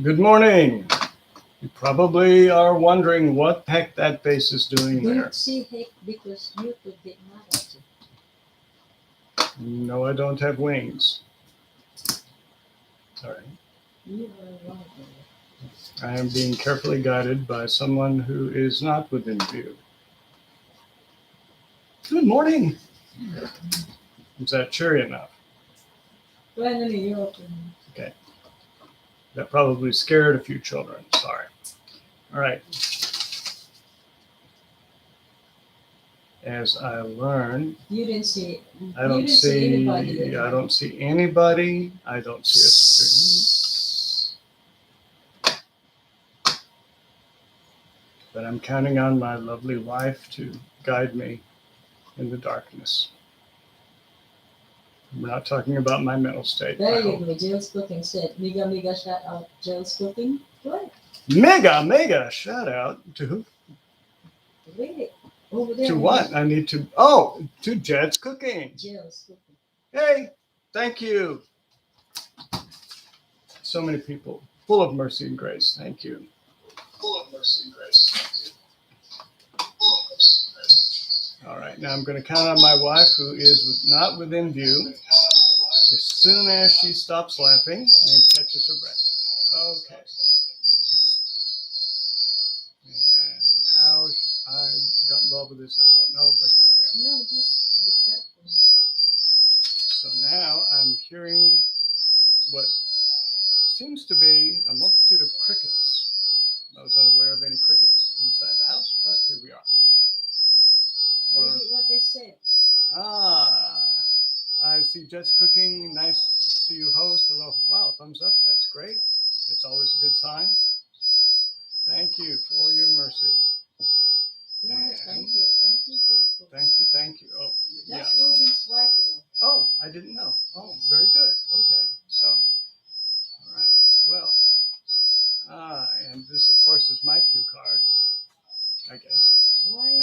Good morning. You probably are wondering what the heck that face is doing there. Don't say heck because you could get mad at you. No, I don't have wings. Sorry. You are wrong. I am being carefully guided by someone who is not within view. Good morning. Is that cheery enough? Finally, you open. Okay. That probably scared a few children. Sorry. All right. As I learn, You didn't see. I don't see anybody. I don't see anybody. I don't see a stream. But I'm counting on my lovely wife to guide me in the darkness. We're not talking about my mental state. There you go. Jill's Cooking said, mega shout out Jill's Cooking. What? Mega shout out to who? Really? Over there. To what? I need to. To Jed's Cooking. Jill's Cooking. Hey, thank you. So many people, full of mercy and grace. Thank you. Full of mercy and grace. Thank you. Full of mercy and grace. All right, now I'm going to count on my wife, who is not within view. As soon as she stops laughing and catches her breath. Okay. And how I got involved with this, I don't know, but here I am. No, just be careful. So now I'm hearing what seems to be a multitude of crickets. I was unaware of any crickets inside the house, but here we are. Really, what they said. I see Jed's Cooking. Nice to see you host. Hello. Wow, thumbs up. That's great. It's always a good sign. Thank you for your mercy. Yeah, thank you. Thank you. Oh, yeah. That's Ruby's wife, you know. Oh, I didn't know. Oh, very good. Okay. So, all right. Well, and this, of course, is my cue card, I guess. Why?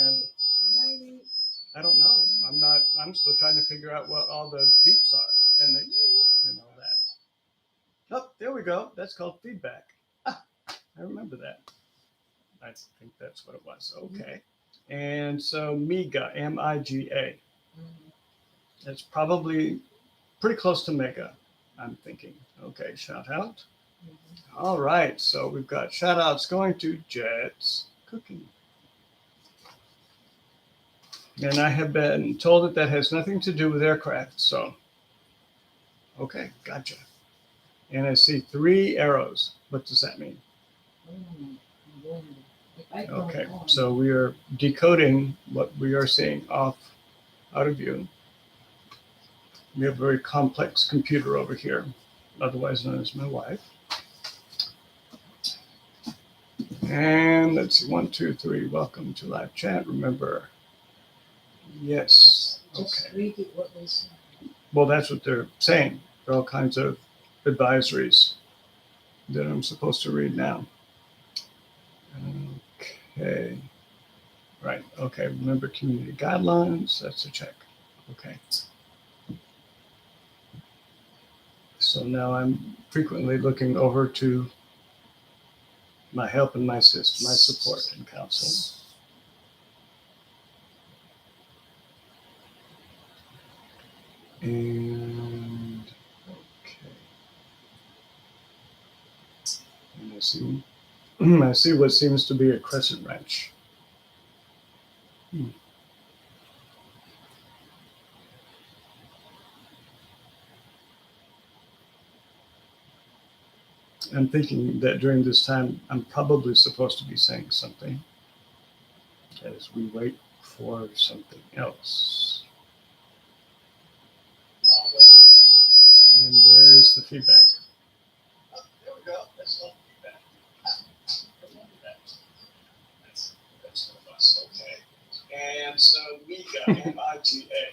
I don't know. I'm still trying to figure out what all the beeps are and all that. Oh, there we go. That's called feedback. I remember that. I think that's what it was. Okay. And so Miga, M-I-G-A. That's probably pretty close to mega, I'm thinking. Okay, shout out. All right, so we've got shout outs going to Jed's Cooking. And I have been told that has nothing to do with aircraft, so. Okay, gotcha. And I see 3 arrows. What does that mean? Okay, so we are decoding what we are seeing out of view. We have a very complex computer over here, otherwise known as my wife. And let's see, 1, 2, 3. Welcome to live chat. Remember, yes. Just okay. read it what they say. Well, that's what they're saying. There are all kinds of advisories that I'm supposed to read now. Okay. Right. Okay. Remember community guidelines. That's a check. Okay. So now I'm frequently looking over to my help and my assist, my support and counsel. And okay. And I see what seems to be a crescent wrench. I'm thinking that during this time, I'm probably supposed to be saying something as we wait for something else. And there's the feedback. Oh, there we go. That's all feedback. Remember that. That's one of us. Okay. And so Miga, M-I-G-A.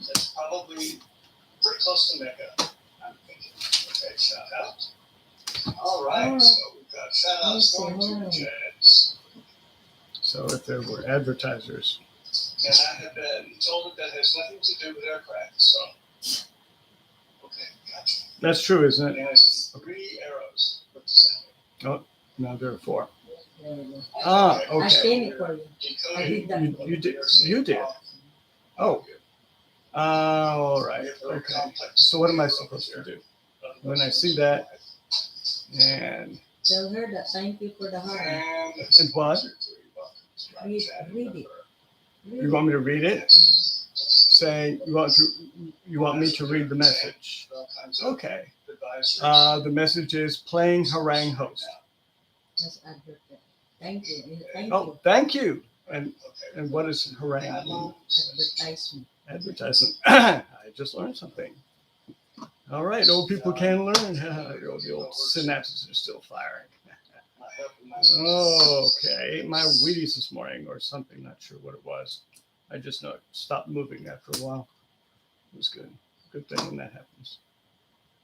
That's probably pretty close to mega, I'm thinking. Okay, shout out. All right, so we've got shout outs going to Jed's. So if there were advertisers. And I have been told that has nothing to do with aircraft, so. Okay, gotcha. That's true, isn't it? And I see 3 arrows. Now there are 4. There you go. Ah, I okay. cleaned it for you. I did that for You did. You did. Oh. All right. Okay. So what am I supposed to do when I see that? And Tell her that thank you for the heart. and what? Read it. You want me to read it? Say you want me to read the message. Okay. The message is playing harangue host. That's advertisement. Thank you. Thank Oh, you. thank you. And what is harangue? Advertisement. Advertisement. I just learned something. All right, old people can learn. The old synapses are still firing. Okay, ate my Wheaties this morning or something. Not sure what it was. I just know it stopped moving after a while. It was good. Good thing when that happens.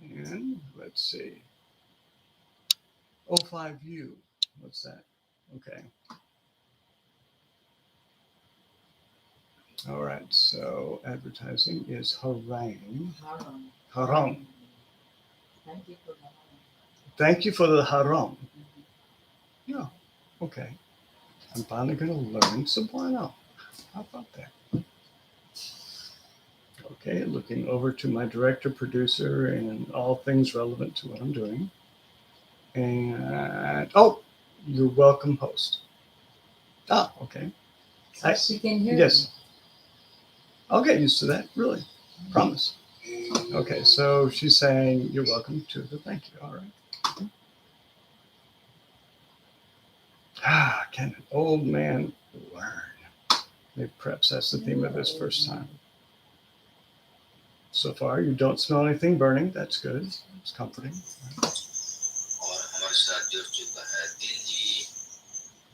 And let's see. 05U. What's that? Okay. All right. So advertising is harangue. Haram. Haram. Thank you for the haram. Thank you for the haram. Yeah. Okay. I'm finally going to learn Soprano. How about that? Okay, looking over to my director, producer, and all things relevant to what I'm doing. And, you're welcome, host. Ah, okay. So she can hear Yes. I'll get used to that, really. Promise. Okay, so she's saying, you're welcome to the thank you. All right. Can an old man learn? Maybe perhaps that's the theme of this first time. So far, you don't smell anything burning. That's good. It's comforting.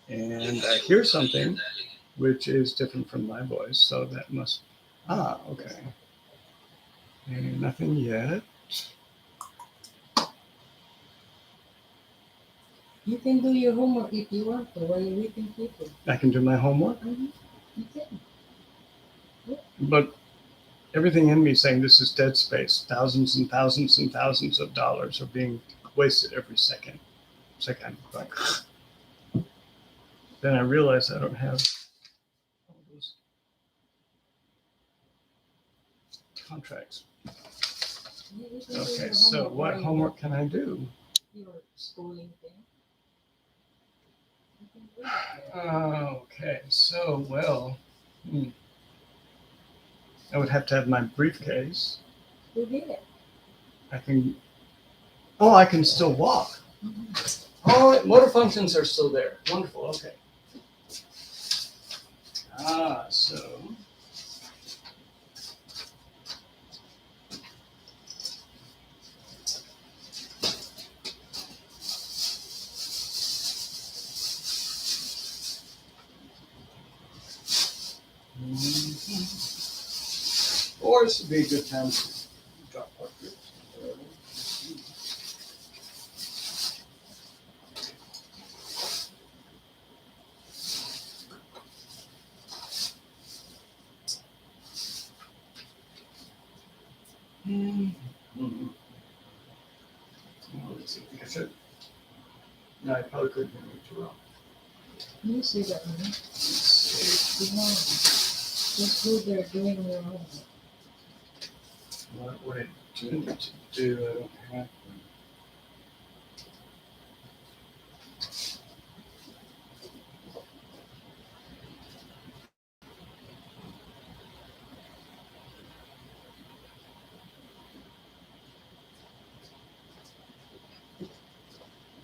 And I hear something which is different from my voice, so that must. Okay. And nothing yet. You can do your homework if you want to while you're waiting people. I can do my homework, You can. but everything in me is saying this is dead space. Thousands and thousands and thousands of dollars are being wasted every second. Like, then I realize I don't have all those contracts. Yeah, you can do Okay, your so homework what while homework can I do? your schooling thing. You can do it. Okay, so, I would have to have my briefcase. Who did it? I can still walk. Oh, motor functions are still there. Wonderful, okay. So. Or this would be a good time to drop off here. Let's see, I think I should. No, I probably couldn't hear me too well. You see that one? Let's see. No. Just go there doing your homework. What I do need to do, I don't have.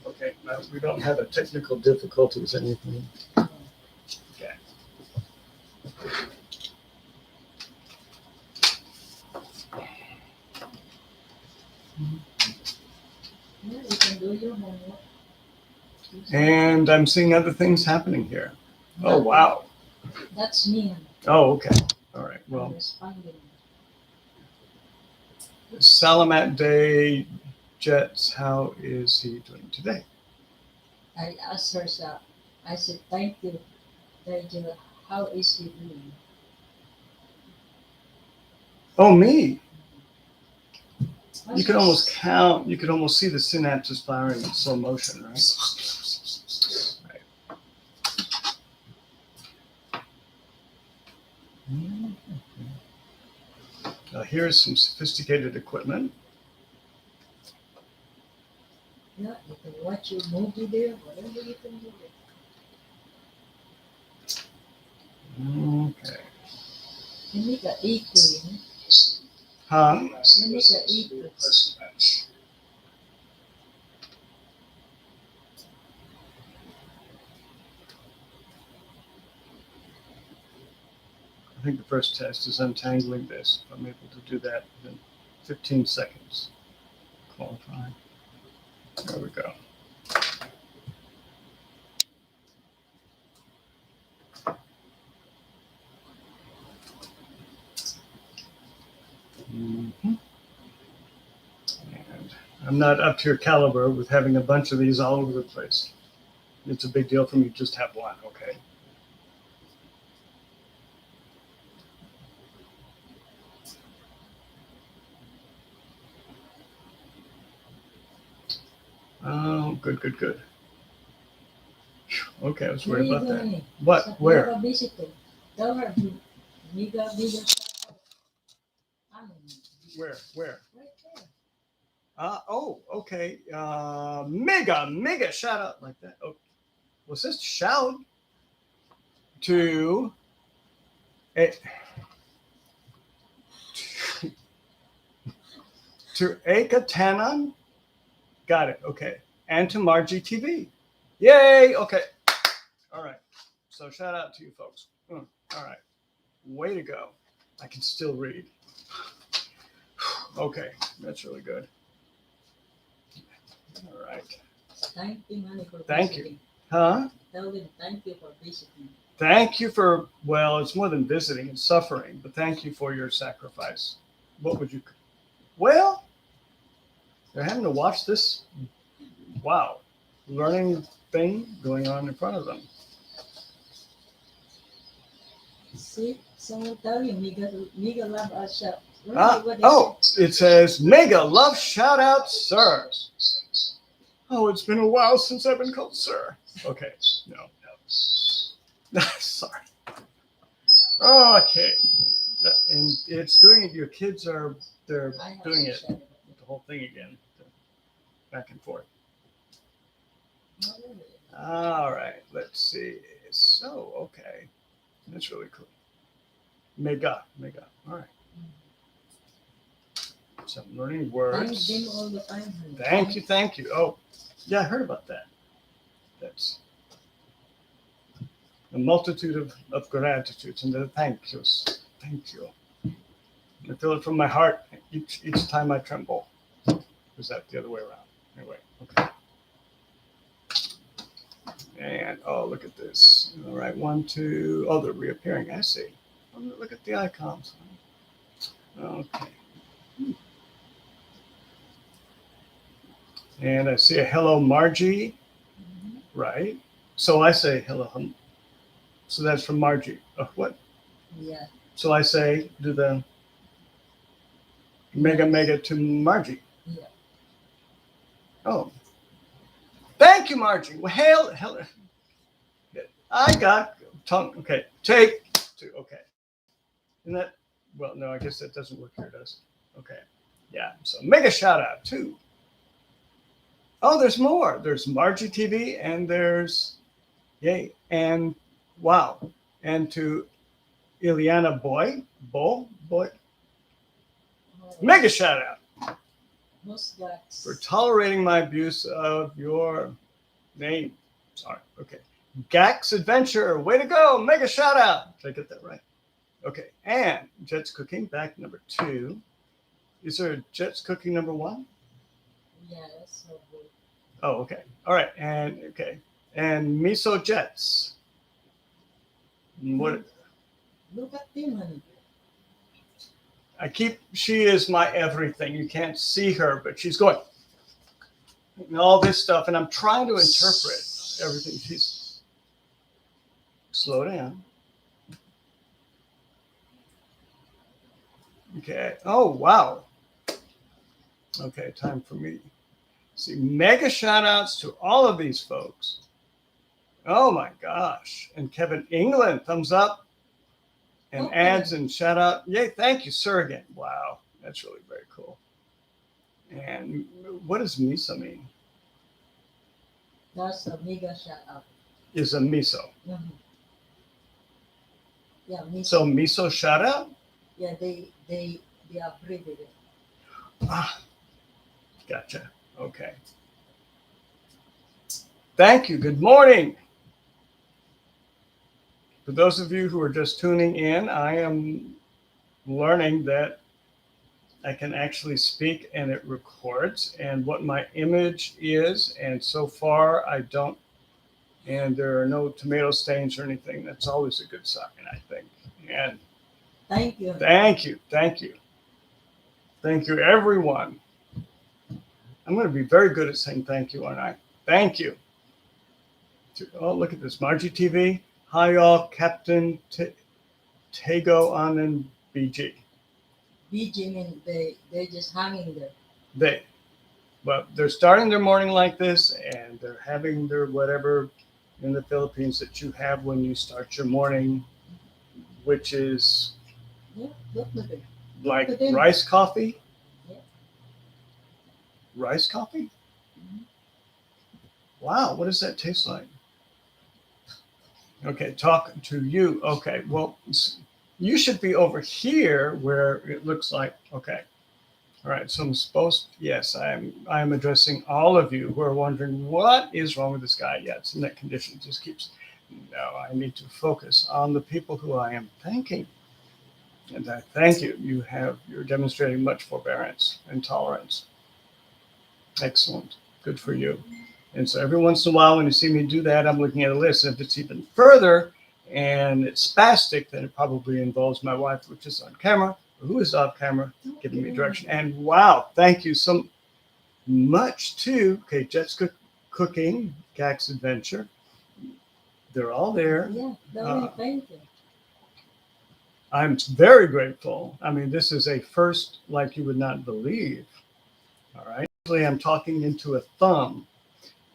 Okay, no, we don't have a technical difficulties, anything. Okay. Yeah, you can do your homework. And I'm seeing other things happening here. Oh, wow. That's me. Oh, okay. All right. I'm Well, responding. Salamat Day Jets, how is he doing today? I asked her, so I said, thank you. Thank you. How is he doing? Oh, me. You could almost count. You could almost see the synapses firing in slow motion, right? Now here's some sophisticated equipment. Yeah, you can watch your movie there, whatever you can do. Okay. You make an equal, you know? Huh? You make an equal. I think the first test is untangling this. If I'm able to do that in 15 seconds. Qualify. There we go. Mm-hmm. And I'm not up to your caliber with having a bunch of these all over the place. It's a big deal for me to just have one, okay? Oh, good, good, good. Okay, I was worried about that. What? Where? You have a visitor. Tell her to make a bigger shout out. I mean, Where? right there. Oh, okay. Mega shout out like that. Oh, was this shout to a to Aka Tanan? Got it. Okay. And to Margie TV. Yay. Okay. All right. So shout out to you folks. All right. Way to go. I can still read. Okay. That's really good. All right. Thank you, honey, for Thank you. visiting. Huh? Tell them thank you for visiting. Thank you for, well, it's more than visiting and suffering, but thank you for your sacrifice. What would you, well, they're having to watch this, wow, learning thing going on in front of them. See, someone tell you, Mega love our show. It says, Mega love shout out, sir. Oh, it's been a while since I've been called sir. Okay, no. Sorry. Okay. And it's doing it, your kids are, they're doing it, the whole thing again, back and forth. All right, let's see. So, okay. That's really cool. Mega. All right. So I'm learning words. Thank them all the time, Thank honey. you. Oh, yeah, I heard about that. That's a multitude of gratitudes and the thank yous. Thank you. I feel it from my heart each time I tremble. Was that the other way around? Anyway, okay. And oh, look at this. All right, 1, 2. Oh, they're reappearing. I see. Oh, look at the icons. Okay. And I see a hello, Margie. Mhm. Right. So I say hello. So that's from Margie. What? Yeah. So I say, do the mega to Margie. Yeah. Oh. Thank you, Margie. Well, hell. I got tongue. Okay. Take 2. Okay. And that, well, no, I guess that doesn't work here, does it? Okay. Yeah. So mega shout out too. Oh, there's more. There's Margie TV and there's, yay. And wow. And to Ileana Boy. Mega shout out. Most guys. For tolerating my abuse of your name. Sorry. Okay. Gax Adventure. Way to go. Mega shout out. Did I get that right? Okay. And Jet's Cooking, back number 2. Is there a Jet's Cooking number 1? Yeah, that's so good. Oh, okay. All right. And okay. And Miso Jets. What? Look at them, honey. She is my everything. You can't see her, but she's going and all this stuff, and I'm trying to interpret everything. She's slow down. Okay. Oh, wow. Okay, time for me. See, mega shout outs to all of these folks. Oh my gosh. And Kevin England, thumbs up and Okay. ads and shout out. Yay, thank you, sir, again. Wow, that's really very cool. And what does MISO mean? That's a mega shout out. Is a miso. Mhm. Yeah, miso. So miso shout out? Yeah, they abbreviated it. Ah, gotcha. Okay. Thank you. Good morning. For those of you who are just tuning in, I am learning that I can actually speak and it records and what my image is. And so far, I don't, and there are no tomato stains or anything. That's always a good sign, I think. And Thank you. thank you. Thank you. Thank you, everyone. I'm going to be very good at saying thank you, aren't I? Thank you. Oh, look at this. Margie TV. Hi, y'all. Captain Tago on and BG. BG means they're just hanging there. They're starting their morning like this and they're having their whatever in the Philippines that you have when you start your morning, which is Yeah, look at it. like Look at them. rice coffee. Yeah. Rice coffee? Mhm. Wow, what does that taste like? Okay, talk to you. Okay, well, you should be over here where it looks like, okay. All right, so I'm supposed, yes, I'm addressing all of you who are wondering what is wrong with this guy. Yeah, it's in that condition. It just keeps, no, I need to focus on the people who I am thanking. And I thank you. You're demonstrating much forbearance and tolerance. Excellent. Good for you. And so every once in a while, when you see me do that, I'm looking at a list. If it's even further and it's spastic, then it probably involves my wife, which is on camera, who is off camera, giving me direction. And wow, thank you so much too. Okay, Jet's Cooking, Gax Adventure. They're all there. Yeah, thank you. I'm very grateful. I mean, this is a first like you would not believe. All right. Usually I'm talking into a thumb.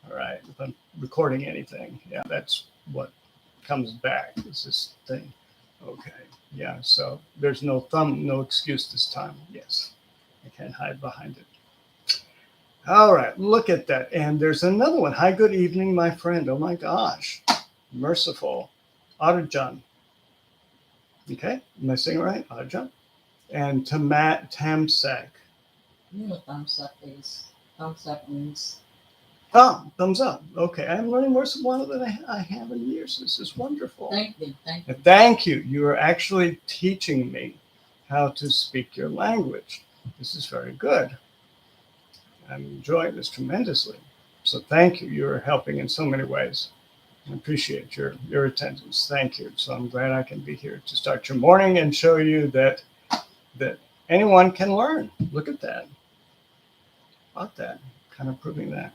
All right. If I'm recording anything, yeah, that's what comes back is this thing. Okay. Yeah. So there's no thumb, no excuse this time. Yes. I can't hide behind it. All right. Look at that. And there's another one. Hi, good evening, my friend. Oh my gosh. Merciful. Otterjun. Okay. Am I saying it right? Otterjun. And Tamsak. You know, thumbs up means. Oh, thumbs up. Okay, I'm learning more Cebuano than I have in years. This is wonderful. Thank you. Thank you. You are actually teaching me how to speak your language. This is very good. I'm enjoying this tremendously. So thank you. You're helping in so many ways. I appreciate your attendance. Thank you. So I'm glad I can be here to start your morning and show you that anyone can learn. Look at that. About that. Kind of proving that.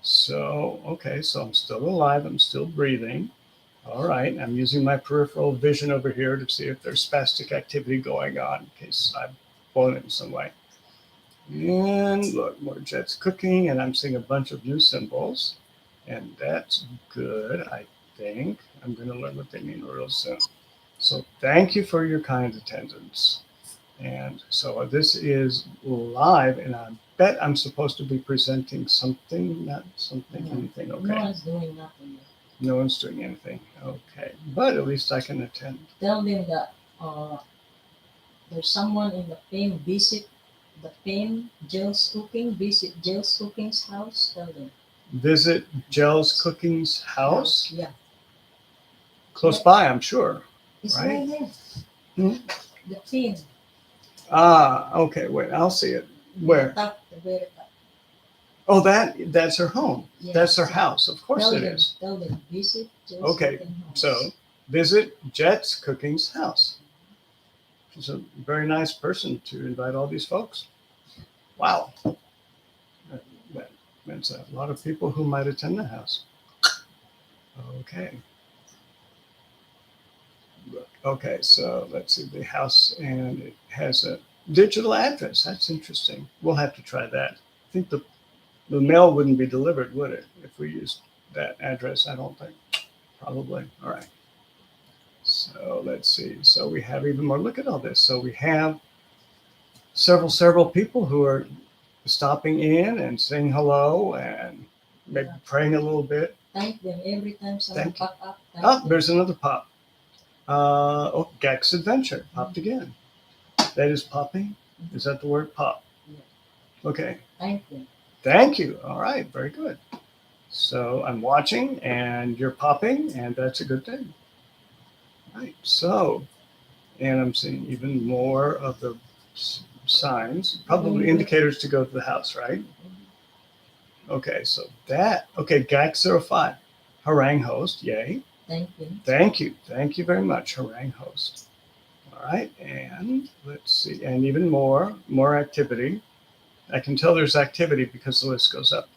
So, okay, so I'm still alive. I'm still breathing. All right. I'm using my peripheral vision over here to see if there's spastic activity going on in case I've blown it in some way. And look, more Jet's Cooking, and I'm seeing a bunch of new symbols. And that's good, I think. I'm going to learn what they mean real soon. So thank you for your kind attendance. And so this is live, and I bet I'm supposed to be presenting something, not something, anything. Okay. No one's doing nothing yet. No one's doing anything. Okay. But at least I can attend. Tell them that there's someone in the Fame visit the Fame Jill's Cooking. Visit Jill's Cooking's house. Tell them. Visit Jell's Cooking's house? Yeah. Close by, I'm sure. It's Right? right there. Hmm? The Fame. Ah, okay. Wait, I'll see it. Where? The very top. Oh, that's her home. Yeah. That's her house. Of course it is. Tell them. Visit Jill's Okay, Cooking house. so visit Jet's Cooking's house. She's a very nice person to invite all these folks. Wow. That's a lot of people who might attend the house. Okay. Okay, so let's see the house, and it has a digital address. That's interesting. We'll have to try that. I think the mail wouldn't be delivered, would it, if we used that address? I don't think. Probably. All right. So let's see. So we have even more. Look at all this. So we have several people who are stopping in and saying hello and maybe Yeah. praying a little bit. Thank them every time someone Thank you. pop up. Thank Oh, them. there's another pop. Oh, Gex Adventure popped again. That is popping. Is that the word pop? Yeah. Okay. Thank them. Thank you. All right. Very good. So I'm watching and you're popping, and that's a good thing. Right. So, and I'm seeing even more of the signs, probably indicators to go to the house, right? Okay. So that, okay. GAC05, harangue host. Yay. Thank you. Thank you. Thank you very much, harangue host. All right. And let's see. And even more activity. I can tell there's activity because the list goes up.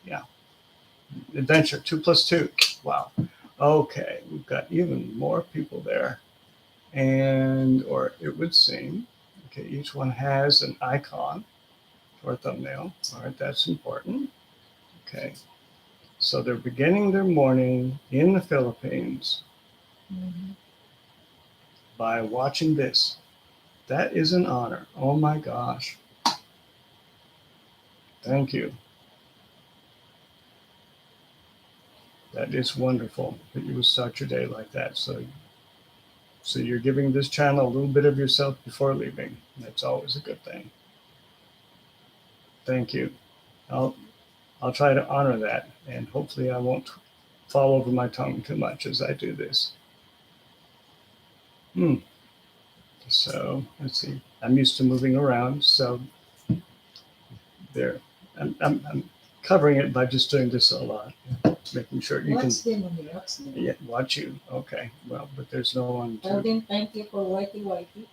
Yeah. Adventure 2 + 2. Wow. Okay, we've got even more people there. And, or it would seem, okay, each one has an icon or a thumbnail. All right, that's important. Okay, so they're beginning their morning in the Philippines by watching this. That is an honor. Oh my gosh. Thank you. That is wonderful that you would start your day like that. So you're giving this channel a little bit of yourself before leaving. That's always a good thing. Thank you. I'll try to honor that, and hopefully I won't fall over my tongue too much as I do this. So let's see. I'm used to moving around, so there. I'm covering it by just doing this a lot, making sure you What's can. them on the What's them? Yeah, watch you. Okay. Well, but there's no one. Tell them thank you for Wakey Wakey.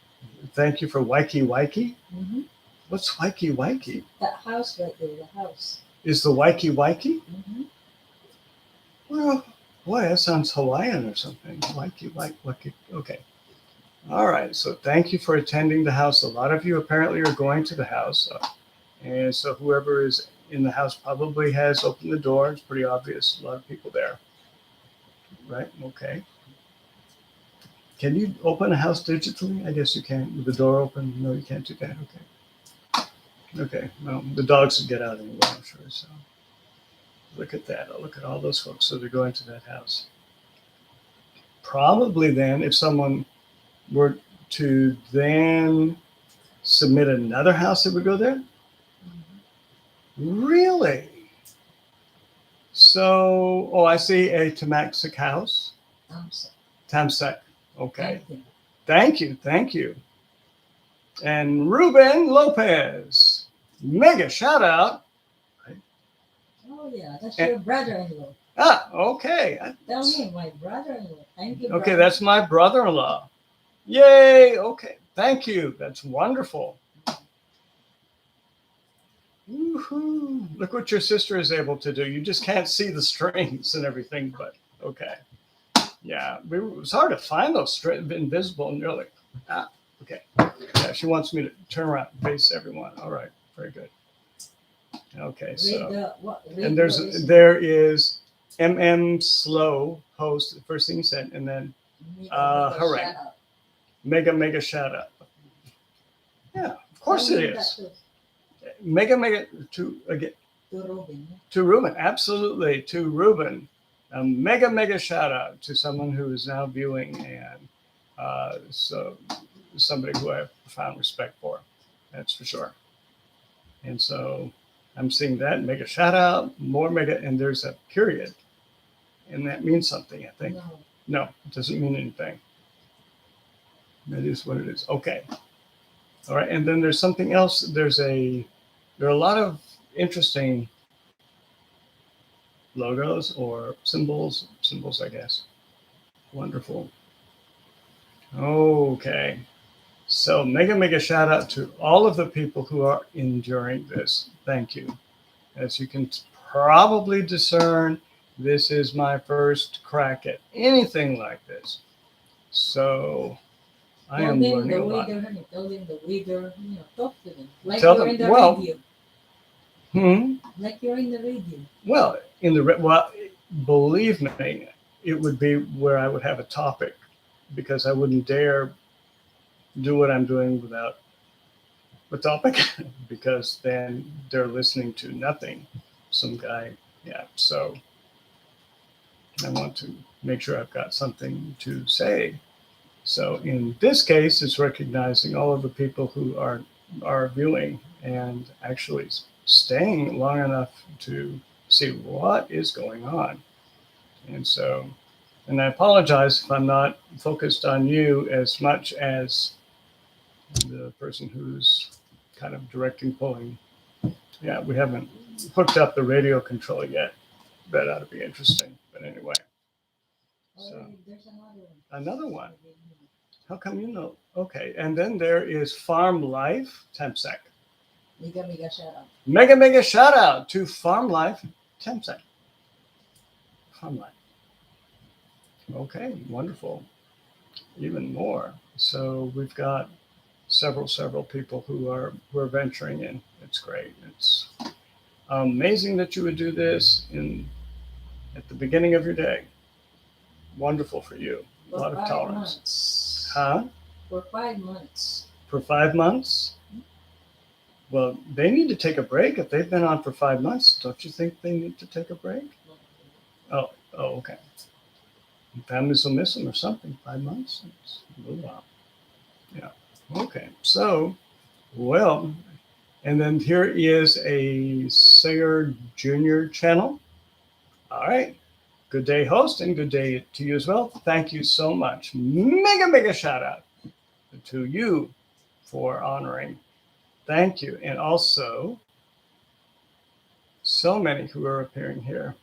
Thank you for Waikiki Waikiki. Mm-hmm. What's Waikiki Waikiki? That house right there, the house. Is the Waikiki Waikiki? Mm-hmm. Well, boy, that sounds Hawaiian or something. Waikiki Waikiki. Okay. All right. So thank you for attending the house. A lot of you apparently are going to the house. And so whoever is in the house probably has opened the door. It's pretty obvious. A lot of people there. Right? Okay. Can you open a house digitally? I guess you can. With the door open? No, you can't do that. Okay. Okay. Well, the dogs would get out anyway, I'm sure. So look at that. Look at all those folks. So they're going to that house. Probably then, if someone were to then submit another house that would go there? Really? So, oh, I see a Tamaxic house. Tamsek. Okay. Thank you. Thank you. And Ruben Lopez. Mega shout out. Oh, yeah. That's your brother-in-law. Ah, okay. Tell me, my brother-in-law. Thank you. Okay, that's my brother-in-law. Yay. Okay. Thank you. That's wonderful. Woohoo. Look what your sister is able to do. You just can't see the strings and everything, but okay. Yeah, it was hard to find those strings, invisible, and you're like, okay. Yeah, she wants me to turn around and face everyone. All right, very good. Okay, so and there is MM Slow host, the first thing you said, and then harangue. Mega shout out. Yeah, of course it is. Mega to again. To Ruben, absolutely to Ruben. A mega shout out to someone who is now viewing, and so somebody who I have profound respect for. That's for sure. And so I'm seeing that mega shout out, more mega, and there's a period, and that means something. I think. No, it doesn't mean anything. That is what it is. Okay. All right, and then there's something else. There are a lot of interesting logos or symbols, I guess. Wonderful. Okay. So mega shout out to all of the people who are enduring this. Thank you. As you can probably discern, this is my first crack at anything like this. So I am learning the a lot. weather, honey. Tell them the weather. Talk to them like Tell you're them- in the well- radio. Like you're in the radio. Well, believe me, it would be where I would have a topic, because I wouldn't dare do what I'm doing without a topic, because then they're listening to nothing. Some guy, yeah. So I want to make sure I've got something to say. So in this case, it's recognizing all of the people who are viewing and actually staying long enough to see what is going on. And so, and I apologize if I'm not focused on you as much as the person who's kind of directing, pulling. Yeah, we haven't hooked up the radio control yet. That ought to be interesting. But anyway, so There's another one. another one. How come you know? Okay, and then there is Farm Life Temsec. Mega shout out. Mega shout out to Farm Life Temsec. Farm Life. Okay, wonderful. Even more. So we've got several people who are venturing in. It's great. It's amazing that you would do this at the beginning of your day. Wonderful for you. A lot of tolerance. Months. Huh? For 5 months. For 5 months? Well, they need to take a break. If they've been on for 5 months, don't you think they need to take a break? Oh, okay. Families will miss them or something. 5 months? It's a little while. Yeah. Okay. So, well, and then here is a Singer Junior channel. All right. Good day, host, and good day to you as well. Thank you so much. Mega shout out to you for honoring. Thank you. And also, so many who are appearing here.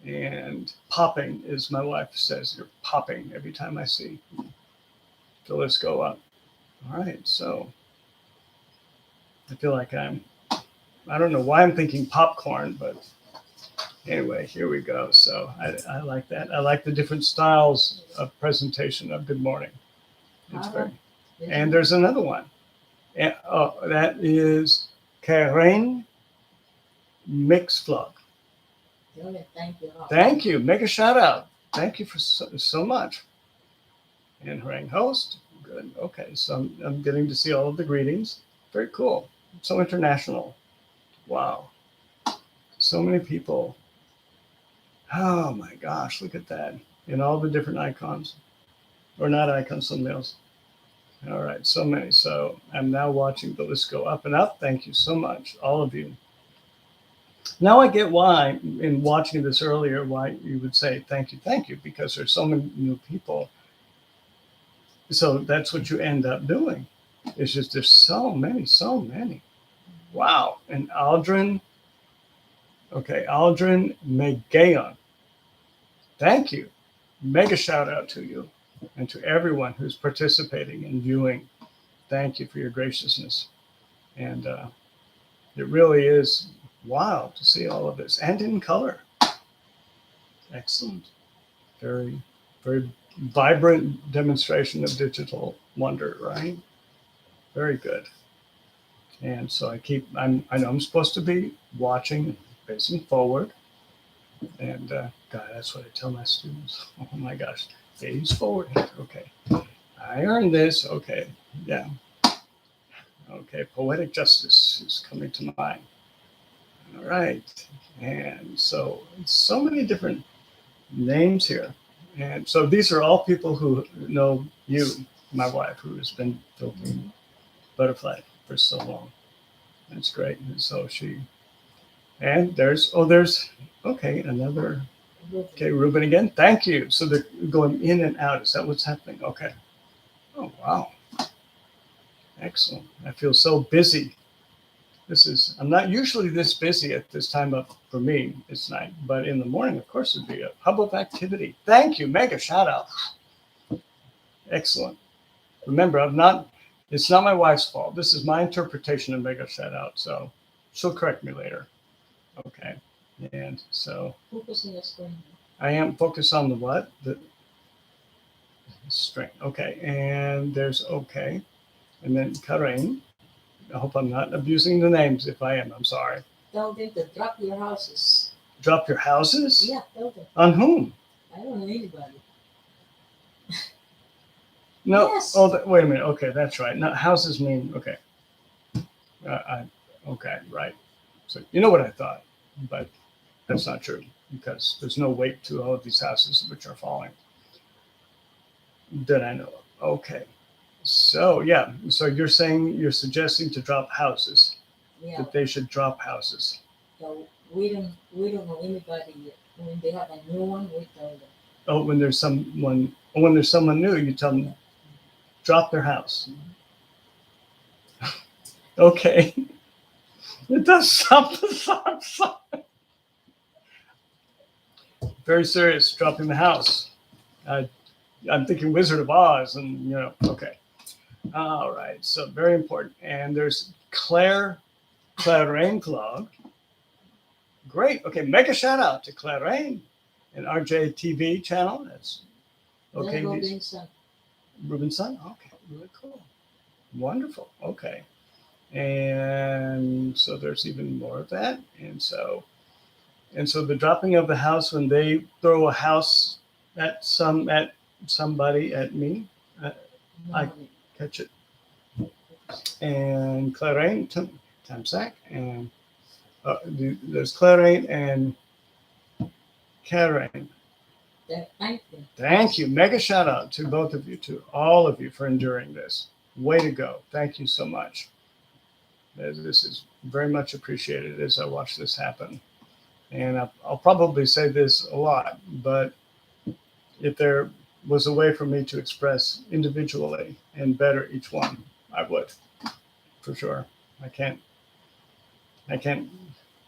And popping, as my wife says, you're popping every time I see. So let's go up. All right. So I feel like I don't know why I'm thinking popcorn, but anyway, here we go. So I like that. I like the different styles of presentation of Good Morning. It's very. And there's another one. And, that is Karen Mixvlog. Thank you. Make a shout out. Thank you for so much. And Harang host. Good. Okay. So I'm getting to see all of the greetings. Very cool. So international. Wow. So many people. Oh my gosh, look at that. And all the different icons. Or not icons, something else. All right, so many. So I'm now watching the list go up and up. Thank you so much, all of you. Now I get why, in watching this earlier, why you would say thank you, because there's so many new people. So that's what you end up doing. It's just there's so many. Wow. And Aldrin Megayon. Thank you. Mega shout out to you and to everyone who's participating and viewing. Thank you for your graciousness. And it really is wild to see all of this, and in color. Excellent. Very, very vibrant demonstration of digital wonder, right? Very good. And so I know I'm supposed to be watching, facing forward. And God, that's what I tell my students. Oh my gosh, gaze forward. Okay. I earned this. Okay. Yeah. Okay. Poetic justice is coming to mind. All right. And so many different names here. And so these are all people who know you, my wife, who has been filming Butterfly for so long. That's great. And so there's another. Okay, Ruben again. Thank you. So they're going in and out. Is that what's happening? Okay. Oh, wow. Excellent. I feel so busy. I'm not usually this busy at this time for me, it's night, but in the morning, of course, it'd be a hub of activity. Thank you. Mega shout out. Excellent. Remember, it's not my wife's fault. This is my interpretation of mega shout out. So she'll correct me later. Okay. And so focus on the screen. I am focused on the what? String. Okay, and there's okay, and then Karen. I hope I'm not abusing the names. If I am, I'm sorry. Tell them to drop your houses. Drop your houses? Yeah, tell them. On whom? I don't know anybody. No. Yes. Oh, wait a minute. Okay, that's right. Not houses mean okay. Okay, right. So you know what I thought, but that's not true because there's no weight to all of these houses which are falling that I know of. Okay. So yeah. So you're suggesting to drop houses. Yeah. That they should drop houses. So we don't know anybody yet. When they have a new one, we tell them. Oh, when there's someone new, you tell them drop their house. Okay. It does something. Very serious, dropping the house. I'm thinking Wizard of Oz, and okay. All right, so very important. And there's Claire Rainclaw. Great. Okay, mega shout out to Claire Rain and RJTV channel. That's okay. Ruben's son. Okay, really cool. Wonderful. Okay. And so there's even more of that. And so the dropping of the house when they throw a house at somebody at me, I catch it. And Clarine, Tamsack, and there's Clarine and Karen. Thank you. Mega shout out to both of you, to all of you for enduring this. Way to go. Thank you so much. This is very much appreciated as I watch this happen. And I'll probably say this a lot, but if there was a way for me to express individually and better each one, I would, for sure. I can't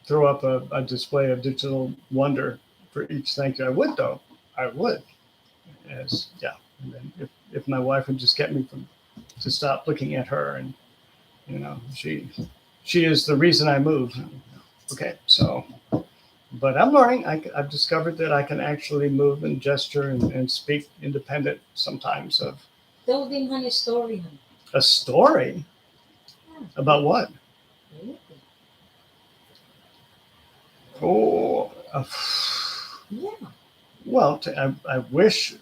throw up a display of digital wonder for each thank you. I would though. I would. And then if my wife would just get me to stop looking at her, and she is the reason I moved. Okay, so, but I'm learning. I've discovered that I can actually move and gesture and speak independent sometimes of. Tell them honey story. Honey. A story? Yeah. About what? Anything. Oh. Yeah. Well, I wish.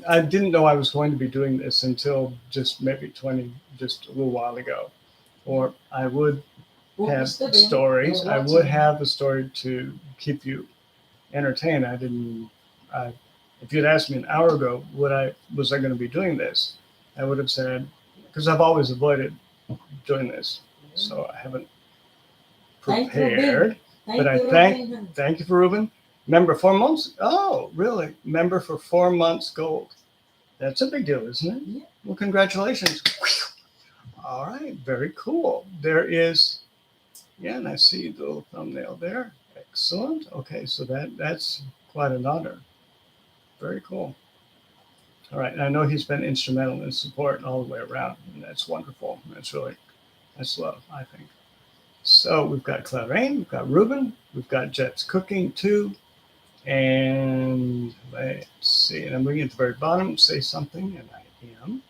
I didn't know I was going to be doing this until just maybe just a little while ago. Or I would have stories. I would have a story to keep you entertained. If you'd asked me an hour ago, was I going to be doing this? I would have said, because I've always avoided doing this, so I haven't prepared. But I thank you for Ruben. Member 4 months? Oh, really? Member for 4 months gold. That's a big deal, isn't it? Yeah. Well, congratulations. All right, very cool. There is, and I see the little thumbnail there. Excellent. Okay, so that's quite an honor. Very cool. All right, and I know he's been instrumental in support all the way around, and that's wonderful. That's love, I think. So we've got Clarine, we've got Ruben, we've got Jet's Cooking too, and let's see, and I'm looking at the very bottom, say something, and I am.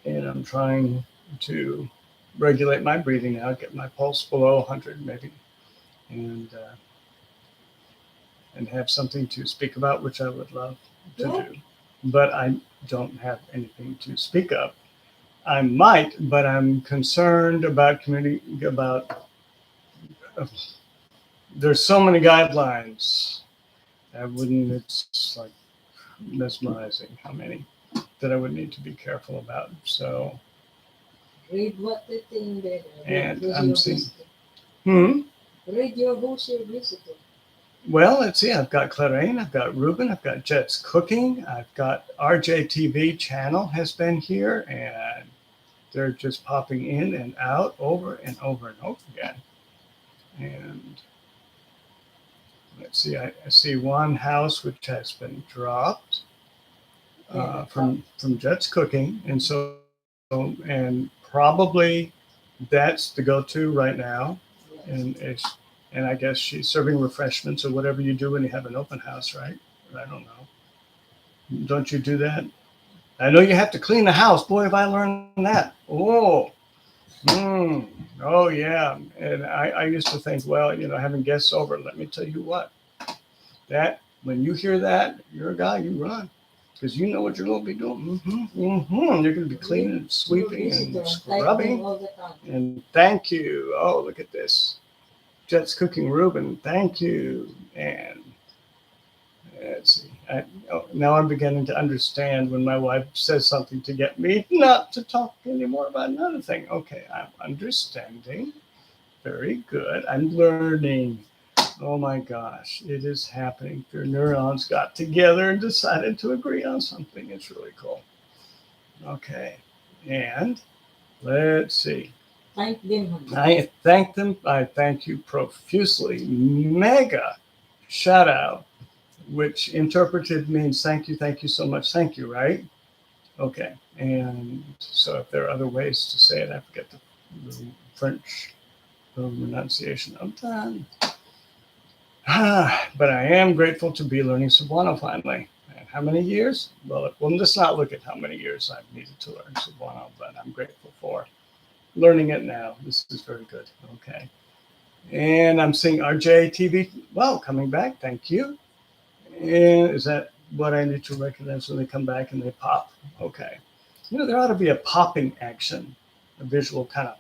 And I'm trying to regulate my breathing now, get my pulse below 100 maybe, and have something to speak about, which I would love to do. But I don't have anything to speak of. I might, but I'm concerned about there's so many guidelines. It's like mesmerizing how many that I would need to be careful about. So read what the thing there. And I'm seeing. Read who's your visitor. Well, let's see. I've got Clarine, I've got Ruben, I've got Jet's Cooking, I've got RJTV channel has been here, and they're just popping in and out over and over and over again. And let's see, I see one house which has been dropped from Jet's Cooking, and probably that's the go-to right now. And I guess she's serving refreshments or whatever you do when you have an open house, right? I don't know. Don't you do that? I know you have to clean the house. Boy, have I learned that. Oh, mm, oh yeah. And I used to think, well, having guests over, let me tell you what, that when you hear that, you're a guy, you run. Because you know what you're going to be doing. You're going to be cleaning and sweeping and scrubbing. All the time. And thank you. Oh, look at this. Jet's Cooking Reuben, thank you. And let's see. Now I'm beginning to understand when my wife says something to get me not to talk anymore about another thing. Okay, I'm understanding. Very good. I'm learning. Oh my gosh, it is happening. Your neurons got together and decided to agree on something. It's really cool. Okay, and let's see. Thank them, honey. I thank them. I thank you profusely. Mega shout out, which interpreted means thank you so much, thank you, right? Okay. And so if there are other ways to say it, I forget the French pronunciation of that. But I am grateful to be learning Cebuano finally. And how many years? Well, let's not look at how many years I've needed to learn Cebuano, but I'm grateful for learning it now. This is very good. Okay. And I'm seeing RJ TV. Well, coming back. Thank you. And is that what I need to recognize when they come back and they pop? Okay. There ought to be a popping action, a visual kind of,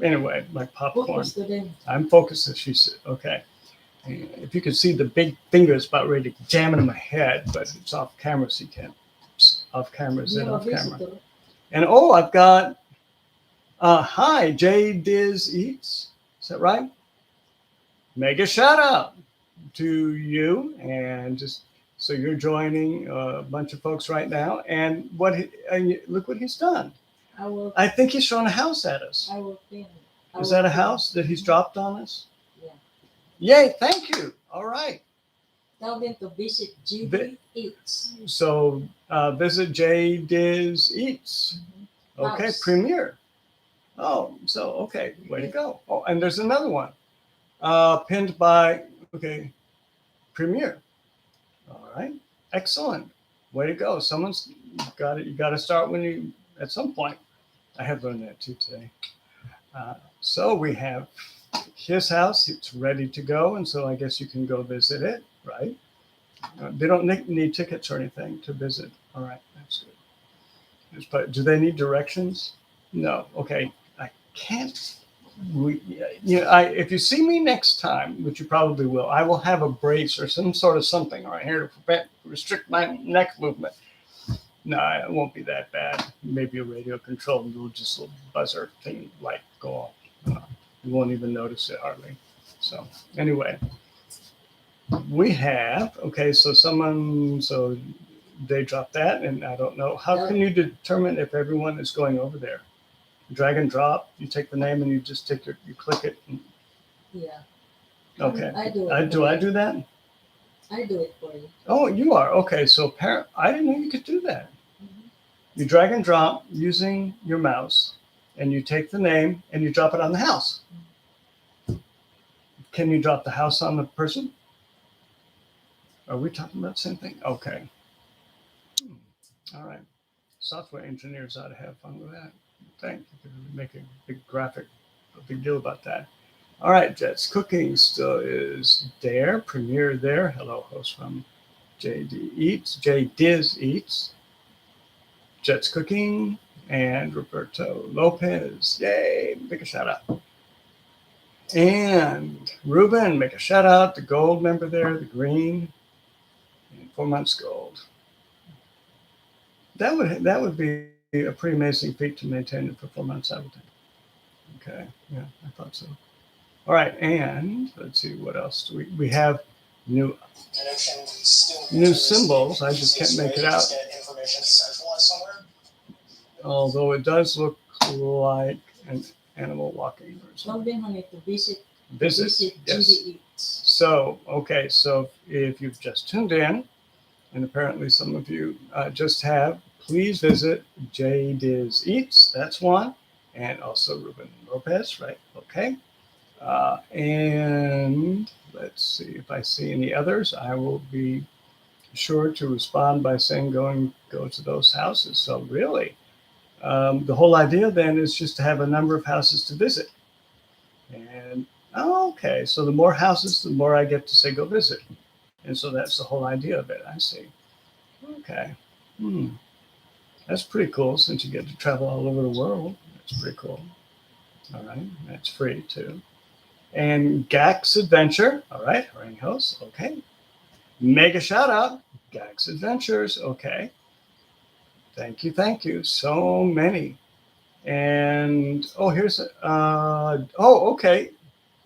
anyway, like popcorn. Focus to them. I'm focused, as she said. Okay. And if you could see the big fingers about ready to jam into my head, but it's off camera, so you can't. Off camera, is it off camera? And I've got, hi, J Diz Eats. Is that right? Mega shout out to you. And just so you're joining a bunch of folks right now. And look what he's done. I think he's thrown a house at us. Is that a house that he's dropped on us? Yeah. Yay, thank you. All right. Tell them to visit JD Eats. So visit J Diz Eats. Okay, House. Premiere. Oh, so okay, way to go. Oh, and there's another one. Pinned by Premiere. All right, excellent. Way to go. Someone's got it. You got to start at some point. I have learned that too today. So we have his house. It's ready to go, and so I guess you can go visit it, right? They don't need tickets or anything to visit. All right, that's good. But do they need directions? No. Okay, I can't. If you see me next time, which you probably will, I will have a brace or some sort of something right here to restrict my neck movement. No, it won't be that bad. Maybe a radio control little buzzer thing light go off. You won't even notice it hardly. So anyway, we have so they dropped that, and I don't know how can you determine if everyone is going over there. Drag and drop. You take the name and you just you click it. Yeah. Okay. I do. I do that. I do it for you. Oh, you are okay. So I didn't know you could do that. Mm-hmm. You drag and drop using your mouse, and you take the name and you drop it on the house. Mm-hmm. Can you drop the house on the person? Are we talking about the same thing? Okay. All right. Software engineers ought to have fun with that. Thank you. Make a big deal about that. All right, Jet's Cooking still is there. Premiere there. Hello, host from JD Eats, J Diz Eats. Jet's Cooking and Roberto Lopez. Yay! Make a shout out. And Ruben, make a shout out. The gold member there, the green, and 4 months gold. That would be a pretty amazing feat to maintain it for 4 months, I would think. Okay, yeah, I thought so. All right, and let's see what else do we have. New symbols. I just can't make it out. Although it does look like an animal walking or something. Honey, to visit yes. JD Eats. So if you've just tuned in, and apparently some of you just have, please visit J Diz Eats. That's one. And also Ruben Lopez, right? Okay. And let's see if I see any others. I will be sure to respond by saying go to those houses. So really, the whole idea then is just to have a number of houses to visit. And oh, okay, so the more houses, the more I get to say go visit. And so that's the whole idea of it. I see. Okay. Hmm. That's pretty cool since you get to travel all over the world. That's pretty cool. All right. That's free too. And Gax Adventure. All right. Ringhouse. Okay. Mega shout out. Gax Adventures. Okay. Thank you. Thank you. So many. And oh, here's oh, okay.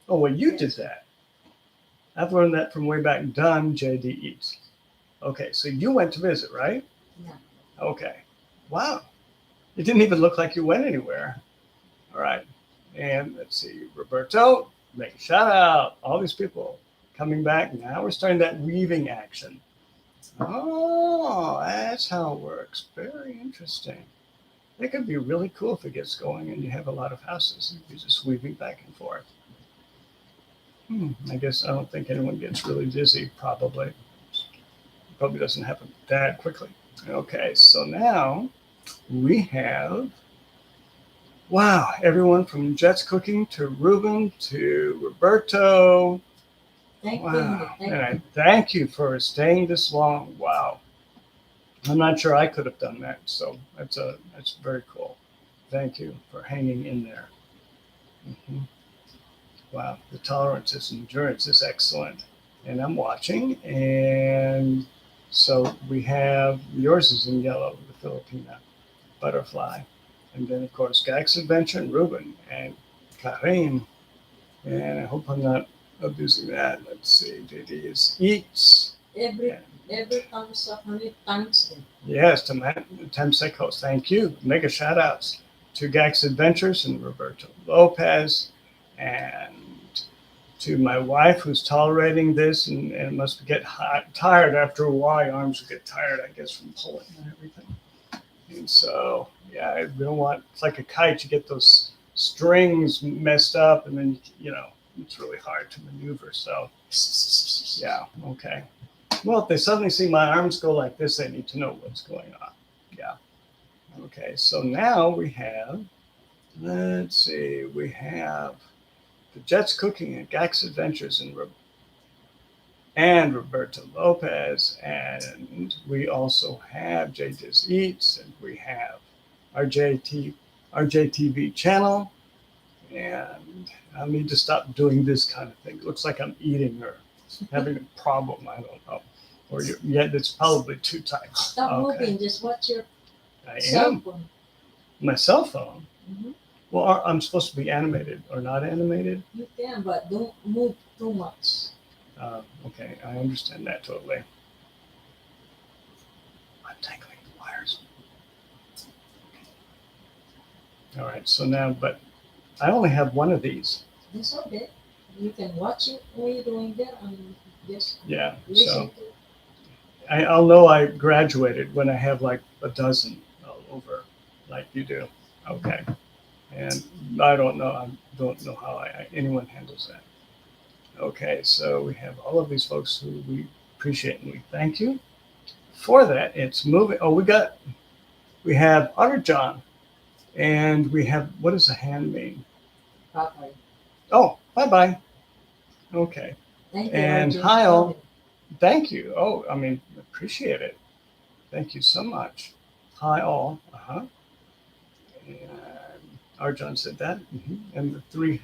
Oh, well, you did that. I've learned that from way back. Done. JD Eats. Okay, so you went to visit, right? Yeah. Okay. Wow. It didn't even look like you went anywhere. All right. And let's see, Roberto, make a shout out. All these people coming back. Now we're starting that weaving action. Oh, that's how it works. Very interesting. It could be really cool if it gets going and you have a lot of houses and you're just weaving back and forth. I guess I don't think anyone gets really dizzy, probably. Probably doesn't happen that quickly. Okay, so now we have, wow, everyone from Jets Cooking to Ruben to Roberto. Thank Wow. you. And I thank you for staying this long. Wow. I'm not sure I could have done that. So that's very cool. Thank you for hanging in there. Mm-hmm. Wow. The tolerance and endurance is excellent. And I'm watching. And so we have, yours is in yellow, the Filipina butterfly. And then, of course, Gax Adventure and Ruben and Karim. And I hope I'm not abusing that. Let's see. JD is Eats. Every thumbs up, 100 times. Yes, to Temsecos. Thank you. Mega shout outs to Gax Adventures and Roberto Lopez. And to my wife who's tolerating this and must get tired after a while. Your arms will get tired, I guess, from pulling and everything. And so, yeah, we don't want, it's like a kite, you get those strings messed up and then, it's really hard to maneuver. So, yeah, okay. Well, if they suddenly see my arms go like this, they need to know what's going on. Yeah. Okay, so now we have, let's see, we have the Jets Cooking and Gax Adventures and Roberto Lopez, and we also have JJ's Eats, and we have our JTV channel, and I need to stop doing this kind of thing. It looks like I'm eating or having a problem. I don't know. Or yet it's probably too tight. Stop moving. Just watch your I cell am. phone. My cell phone. Mm-hmm. Well, I'm supposed to be animated or not animated. You can, but don't move too much. Okay, I understand that totally. I'm tangling the wires. Okay. All right, so now, but I only have one of these. That's okay. You can watch it while you're doing that and just listen to it. I'll know I graduated when I have like a dozen all over, like you do. Okay. And I don't know how anyone handles that. Okay, so we have all of these folks who we appreciate and we thank you for that. It's moving. Oh, we have Otter John, and we have, what does a hand mean? Bye-bye. Oh, bye-bye. Okay. Thank you. And hi all. Thank you. Oh, I mean, appreciate it. Thank you so much. Hi all. And Arjan said that. Mm-hmm. And the 3,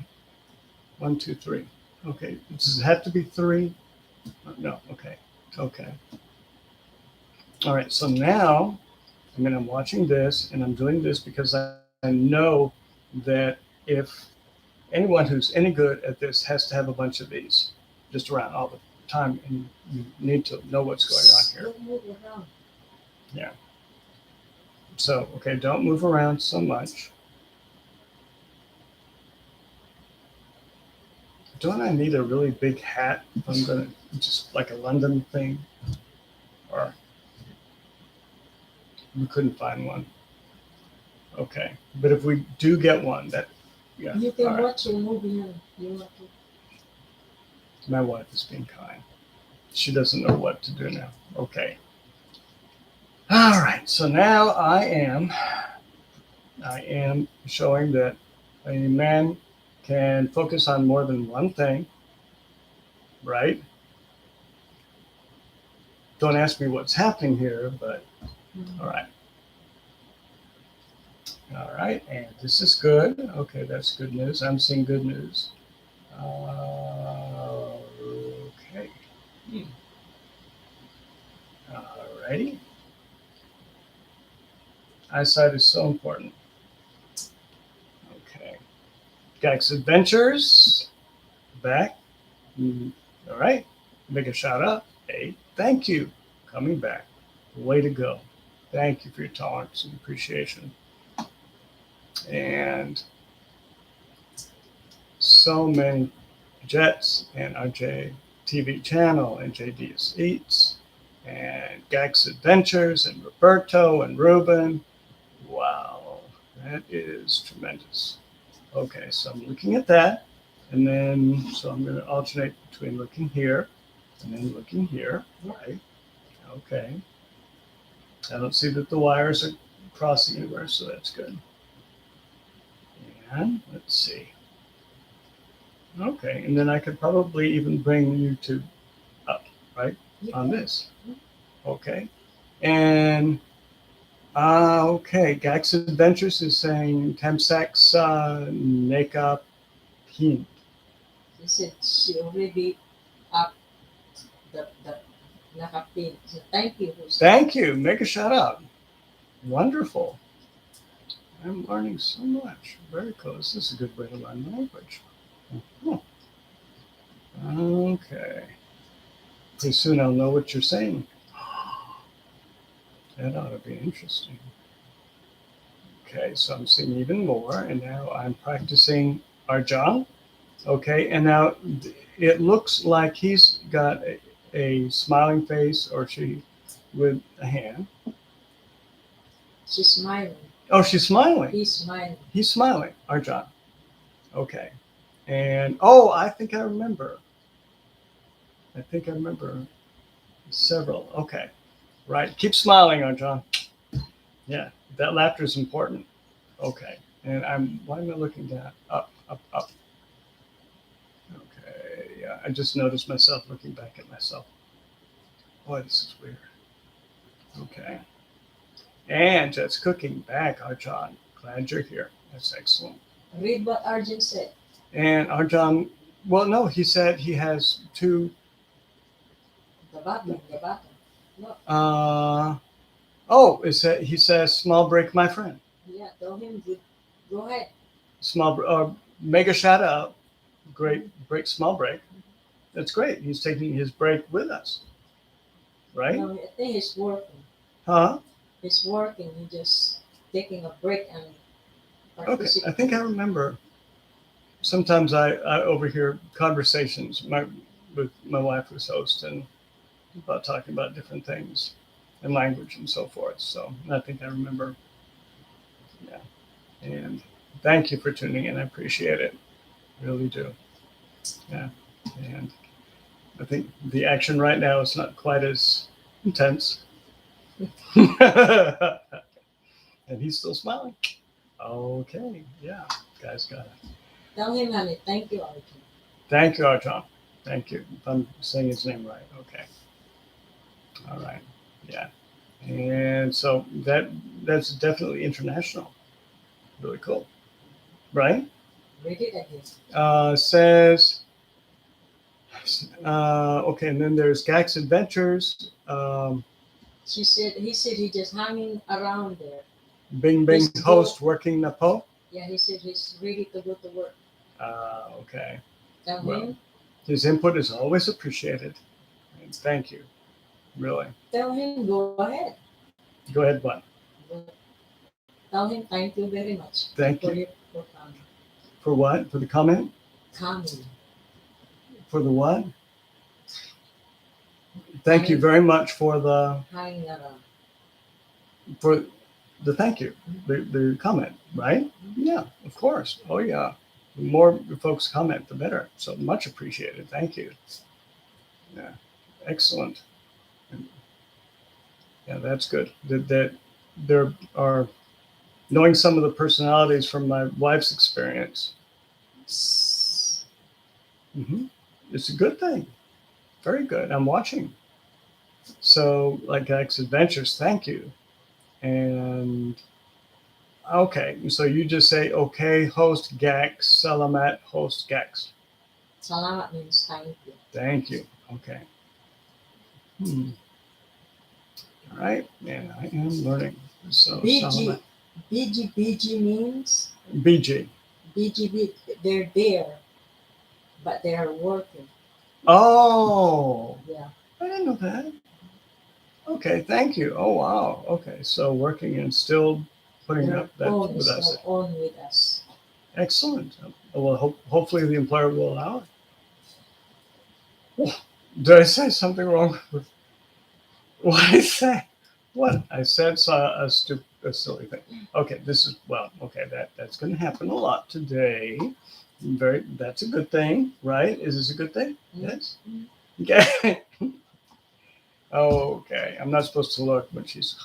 1, 2, 3. Okay. Does it have to be 3? No. Okay. Okay. All right. So now, I'm watching this, and I'm doing this because I know that if anyone who's any good at this has to have a bunch of these just around all the time, and you need to know what's going on here. Don't move around. Yeah. So, okay, don't move around so much. Don't I need a really big hat if I'm going to, just like a London thing? Or we couldn't find one. Okay. But if we do get one, yeah. You can watch your movie and you want to. My wife is being kind. She doesn't know what to do now. Okay. All right. So now I am showing that a man can focus on more than one thing, right? Don't ask me what's happening here, but all right. All right, and this is good. Okay, that's good news. I'm seeing good news. Okay. All righty. Eyesight is so important. Okay. Gax Adventures. Back. All right. Make a shout out. Hey, thank you. Coming back. Way to go. Thank you for your tolerance and appreciation. And so many Jets and RJ TV channel and JD's Eats and Gax Adventures and Roberto and Ruben. Wow, that is tremendous. Okay, so I'm looking at that. And then, so I'm going to alternate between looking here and then looking here. Right. Okay. I don't see that the wires are crossing anywhere, so that's good. And let's see. Okay, and then I could probably even bring YouTube up, right, on this. Okay. And, okay, Gax Adventures is saying Temsex Neka Pin. She said she already up the nakapin. So thank you. Thank you. Make a shout out. Wonderful. I'm learning so much. Very cool. This is a good way to learn language. Okay. Pretty soon I'll know what you're saying. That ought to be interesting. Okay, so I'm seeing even more, and now I'm practicing Arjan. Okay, and now it looks like he's got a smiling face, or she with a hand. She's smiling. Oh, she's smiling. He's smiling. He's smiling, Arjan. Okay. And, oh, I think I remember. Several. Okay. Right. Keep smiling, Arjan. Yeah, that laughter is important. Okay. And why am I looking down? Up. Okay. Yeah, I just noticed myself looking back at myself. Boy, this is weird. Okay. And Jet's cooking back, Arjan. Glad you're here. That's excellent. Read what Arjun said. And Arjan, well, no, he said he has two. The bottom. Look. Oh, he says small break, my friend. Yeah, tell him. Go ahead. Mega shout out. Great break, small break. That's great. He's taking his break with us, right? No, I think he's working. Huh? He's working. He's just taking a break and. Okay, I think I remember. Sometimes I overhear conversations with my wife who's hosting about talking about different things and language and so forth. So I think I remember. Yeah. And thank you for tuning in. I appreciate it. Really do. Yeah. And I think the action right now is not quite as intense. And he's still smiling. Okay. Yeah. Guys got it. Tell him, honey. Thank you, Arjun. Thank you, Arjan. Thank you. If I'm saying his name right. Okay. All right. Yeah. And so that's definitely international. Really cool. Right? Read it again. Says, okay, and then there's Gax Adventures. He said he's just hanging around there. Bing Bing host working Napo. Yeah, he said he's ready to go to work. Okay. Tell Well, him. His input is always appreciated. And thank you. Really. Tell him, go ahead. Go ahead, what? Tell him thank you very much. Thank you. For coming. For what? For the comment? Coming. For the what? Thank you very much for the Hanging around. for the thank you, the comment, right? Yeah, of course. Oh yeah. The more folks comment, the better. So much appreciated. Thank you. Yeah. Excellent. Yeah, that's good. That there are knowing some of the personalities from my wife's experience. Hmm. It's a good thing. Very good. I'm watching. So, like X Adventures, thank you. And okay, so you just say, okay, host Gax, Salamat, host Gax. Salamat means thank you. Thank you. Okay. Hmm. All right. And I am learning. So, BG. Salamat. BG means BG. BGB. They're there, but they are working. Oh, Yeah. I didn't know that. Okay, thank you. Oh, wow. Okay, so working and still putting Their up that phone with is us. still on with us. Excellent. Well, hopefully the employer will allow it. Did I say something wrong with what I say? What I said saw a silly thing. Okay, this is well. Okay, that's going to happen a lot today. Very. That's a good thing, right? Is this a good thing? Yes. Okay. Okay. I'm not supposed to look, but she's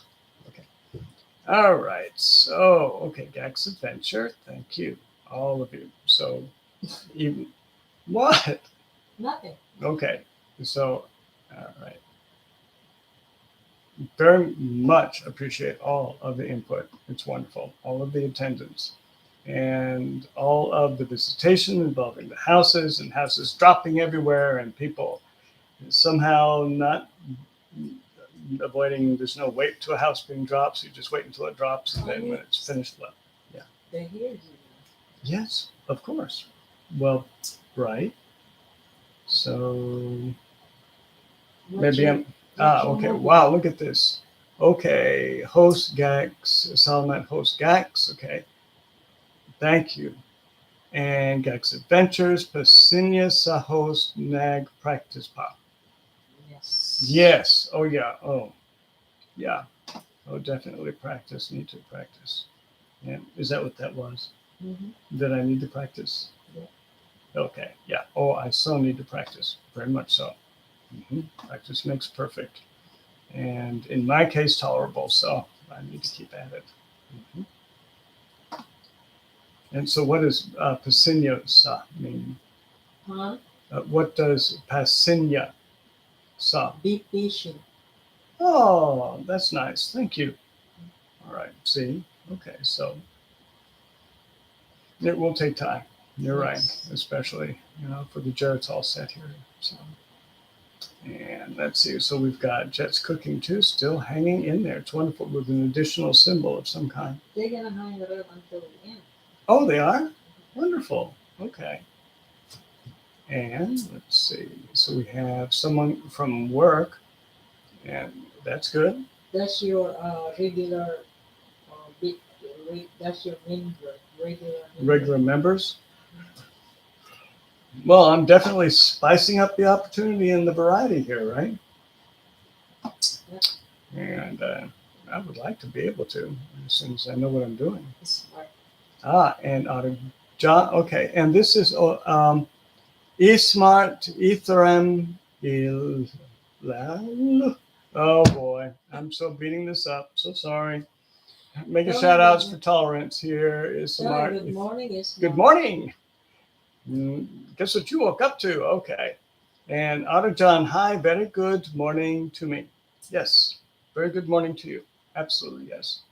okay. All right. So, okay, Gax Adventure. Thank you, all of you. So, even what? Nothing. Okay. So, all right. Very much appreciate all of the input. It's wonderful. All of the attendance and all of the visitation involving the houses and houses dropping everywhere and people somehow not avoiding, there's no wait to a house being dropped. So you just wait until it drops and then when it's finished, well, They hear you. yes, of course. Well, right. So maybe I'm. Okay. Wow, look at this. Okay, host Gax, Salamat host Gax. Okay, thank you. And Gax Adventures, Pasinia sa host Nag Practice Pop. Yes. Yes. Oh, yeah. Oh, yeah. Oh, definitely practice. Need to practice. Yeah. Is that what that was? Mm-hmm. That I need to practice? Yeah. Okay. Yeah. Oh, I so need to practice. Very much so. Practice makes perfect. And in my case, tolerable. So I need to keep at it. Mhm. And so, what does pasinya mean? Huh? What does pasinya sa? Be patient. Oh, that's nice. Thank you. All right. See? Okay. So it will take time. You're right. Yes. Especially, for the Jarrett's all set here. So, and let's see. So we've got Jet's Cooking too, still hanging in there. It's wonderful with an additional symbol of some kind. They're gonna hang around until the end. Oh, they are? Wonderful. Okay. And let's see. So we have someone from work, and that's good. That's your regular. Big, that's your member. Regular. Regular members. Well, I'm definitely spicing up the opportunity and the variety here, right? Yep. And I would like to be able to as soon as I know what I'm doing. Smart. And John. Okay, and this is eSmart Ethereum. Oh boy, I'm so beating this up. So sorry. Making Tell shout her outs good- for tolerance here is Tell her smart. good morning. Is Good morning. Guess what you woke up to? Okay. And Otto John, hi, very good morning to me. Yes, very good morning to you. Absolutely, yes.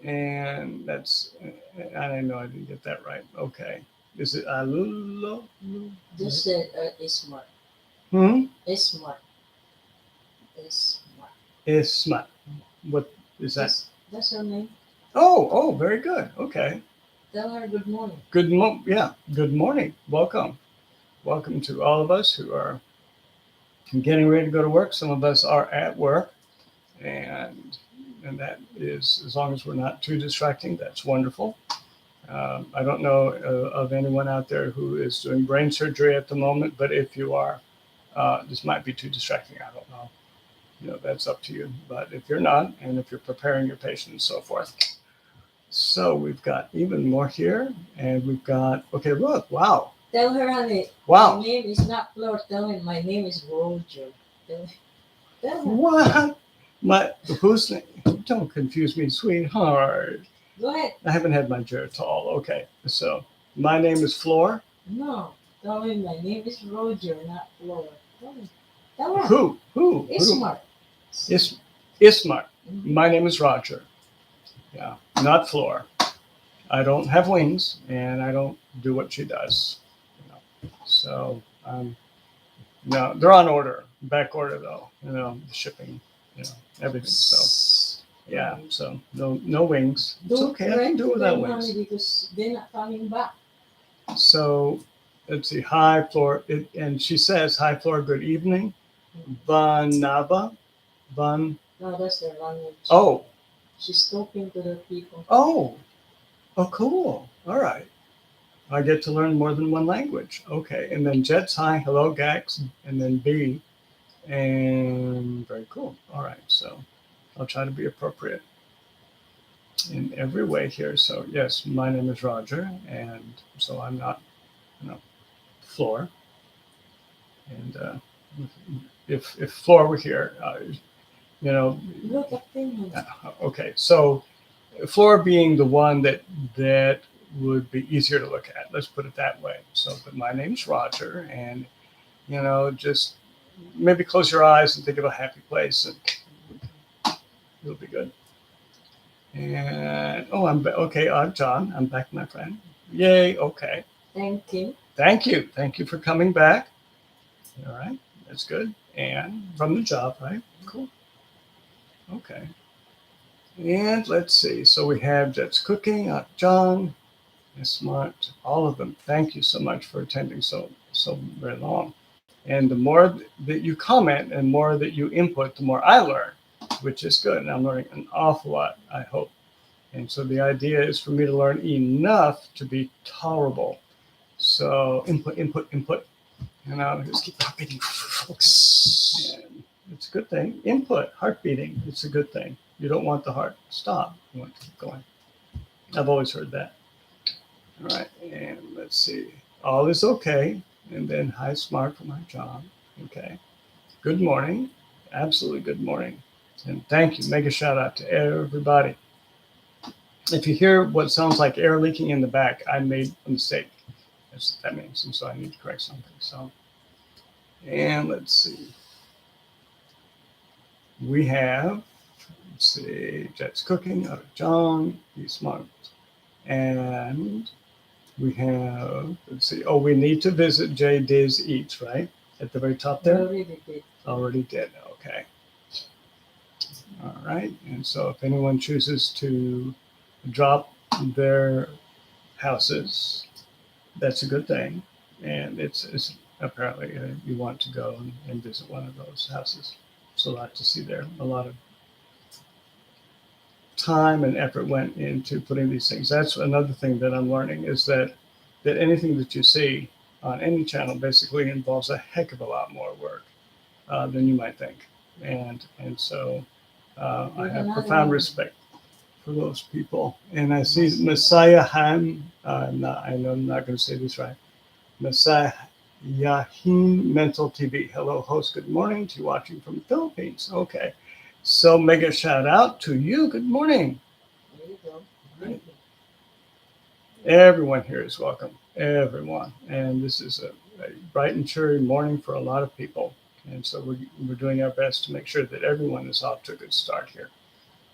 And that's, I know I didn't get that right. Okay. Is it Alulo? Just said smart. Hmm? Smart. Smart. Isma. What is that? That's her name. Oh, very good. Okay. Tell her good morning. Good morning. Welcome to all of us who are getting ready to go to work. Some of us are at work, and that is, as long as we're not too distracting, that's wonderful. I don't know of anyone out there who is doing brain surgery at the moment, but if you are, this might be too distracting. I don't know. That's up to you. But if you're not, and if you're preparing your patient and so forth. So we've got even more here, and we've got, okay, look, wow. Tell her, honey. Wow. My name is not Flor. Tell her my name is Roger. Tell her. What? Who's name? Don't confuse me, sweetheart. Go ahead. I haven't had my Geritol. Okay, so my name is Floor. No. Tell him my name is Roger, not Flora. Tell him. Tell her. Who? It's smart. Ismar. Mhm. My name is Roger. Yeah, not Floor. I don't have wings, and I don't do what she does. You know. So, no, they're on order, back order though. Shipping, everything. So, yeah. So no wings. It's Don't okay. I can do it without wings. because they're not coming back. So, let's see. Hi, Floor, and she says, "Hi, Floor. Good evening." Banaba, Ban. No, that's their language. Oh, She's talking to the people. oh, cool. All right. I get to learn more than one language. Okay. And then Jet's hi, hello, Gax, and then B. And very cool. All right. So I'll try to be appropriate in every way here. So, yes, my name is Roger. And so I'm not, Floor. And if Floor were here, Look at them. okay. So Floor being the one that would be easier to look at. Let's put it that way. So, but my name's Roger, and just maybe close your eyes and think of a happy place, and it'll be good. And okay. I'm John. I'm back, my friend. Yay. Okay. Thank you. Thank you for coming back. All right. That's good. And from the job, right? Cool. Okay. And let's see. So we have Jet's Cooking, John, Smart, all of them. Thank you so much for attending so very long. And the more that you comment and more that you input, the more I learn, which is good. And I'm learning an awful lot, I hope. And so the idea is for me to learn enough to be tolerable. So input. Just keep heart beating. And it's a good thing. Input, heart beating. It's a good thing. You don't want the heart to stop. You want to keep going. I've always heard that. All right, and let's see. All is okay. And then hi, Smart from my job. Okay. Good morning. Absolutely good morning. And thank you. Mega shout out to everybody. If you hear what sounds like air leaking in the back, I made a mistake. That's what that means. And so I need to correct something. So, and let's see. We have, let's see, Jet's Cooking out of John. Be smart. And we have, let's see, we need to visit J Diz Eats, right? At the very top there? Already did. Okay. All right. And so if anyone chooses to drop their houses, that's a good thing. And it's apparently you want to go and visit one of those houses. There's a lot to see there. A lot of time and effort went into putting these things. That's another thing that I'm learning is that anything that you see on any channel basically involves a heck of a lot more work than you might think. And so I have profound respect for those people. And I see Messiah Han, I know I'm not going to say this right, Messiah Yahin Mental TV. Hello, host. Good morning to you watching from the Philippines. Okay. So mega shout out to you. Good morning. There you go. Right. Everyone here is welcome. Everyone. And this is a bright and cheery morning for a lot of people. And so we're doing our best to make sure that everyone is off to a good start here.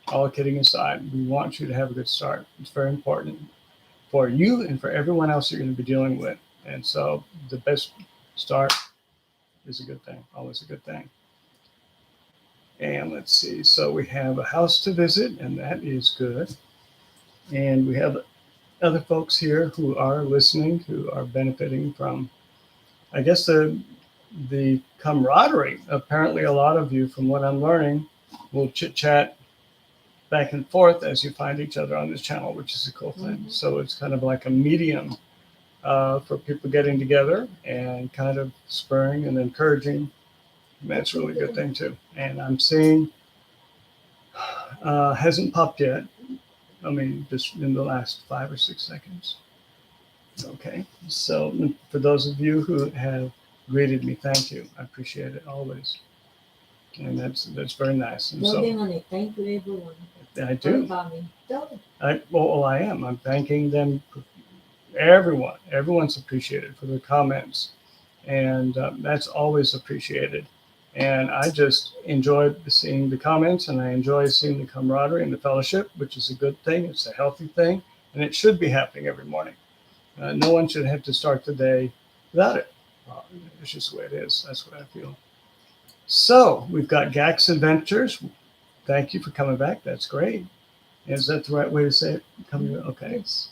All kidding aside, we want you to have a good start. It's very important for you and for everyone else you're going to be dealing with. And so the best start is a good thing, always a good thing. And let's see, so we have a house to visit, and that is good. And we have other folks here who are listening, who are benefiting from, I guess, the camaraderie. Apparently, a lot of you, from what I'm learning, will chit-chat back and forth as you find each other on this channel, which is a cool thing. Mm-hmm. So it's kind of like a medium for people getting together and kind of spurring and encouraging. And that's a really good thing too. And I'm seeing hasn't popped yet. I mean, just in the last 5 or 6 seconds. Okay. So for those of you who have greeted me, thank you. I appreciate it always. And that's very nice. And Tell so them, honey, thank you, everyone. I For do. coming. Tell them. I am. I'm thanking them, everyone. Everyone's appreciated for their comments, and that's always appreciated. And I just enjoy seeing the comments, and I enjoy seeing the camaraderie and the fellowship, which is a good thing. It's a healthy thing, and it should be happening every morning. No one should have to start the day without it. It's just the way it is. That's what I feel. So we've got Gax Adventures. Thank you for coming back. That's great. Is that the right way to say it? Coming, okay. Yes.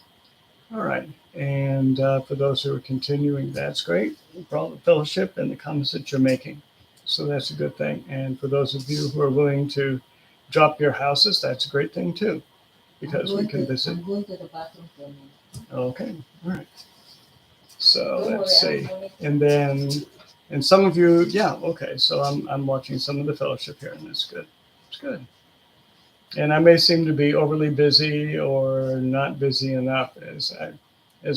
All right. And for those who are continuing, that's great. For all the fellowship and the comments that you're making. So that's a good thing. And for those of you who are willing to drop your houses, that's a great thing too, because we can visit. I'm going to the bathroom for a minute. Okay. All right. So Don't let's worry, see. I'm going And then, and some of you, yeah, okay. So I'm watching some of the fellowship here, and it's good. It's good. And I may seem to be overly busy or not busy enough as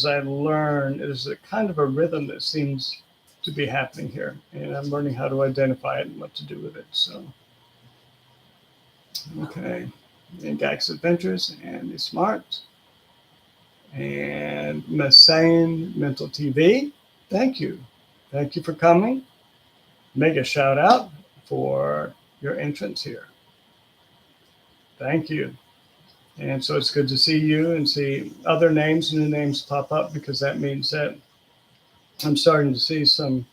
I learn. There's a kind of a rhythm that seems to be happening here, and I'm learning how to identify it and what to do with it. So, okay, and Gax Adventures and the Smart and Messian Mental TV. Thank you for coming. Make a shout out for your entrance here. Thank you. And so it's good to see you and see other names, new names pop up, because that means that I'm starting to see some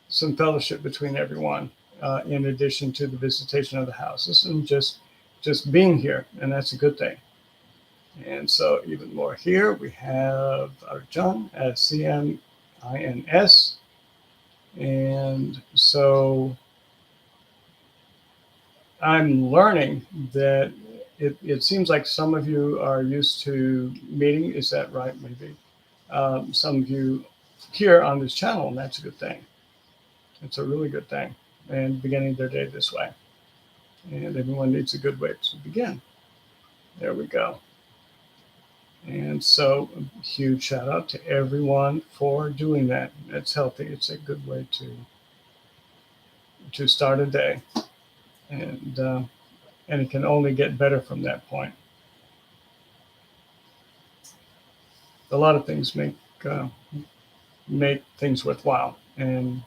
fellowship between everyone, in addition to the visitation of the houses and just being here, and that's a good thing. And so even more here, we have our John at CMINS, and so I'm learning that it seems like some of you are used to meeting. Is that right? Maybe some of you here on this channel, and that's a good thing. It's a really good thing, and beginning their day this way. And everyone needs a good way to begin. There we go. And so a huge shout out to everyone for doing that. It's healthy. It's a good way to start a day. And it can only get better from that point. A lot of things make things worthwhile, and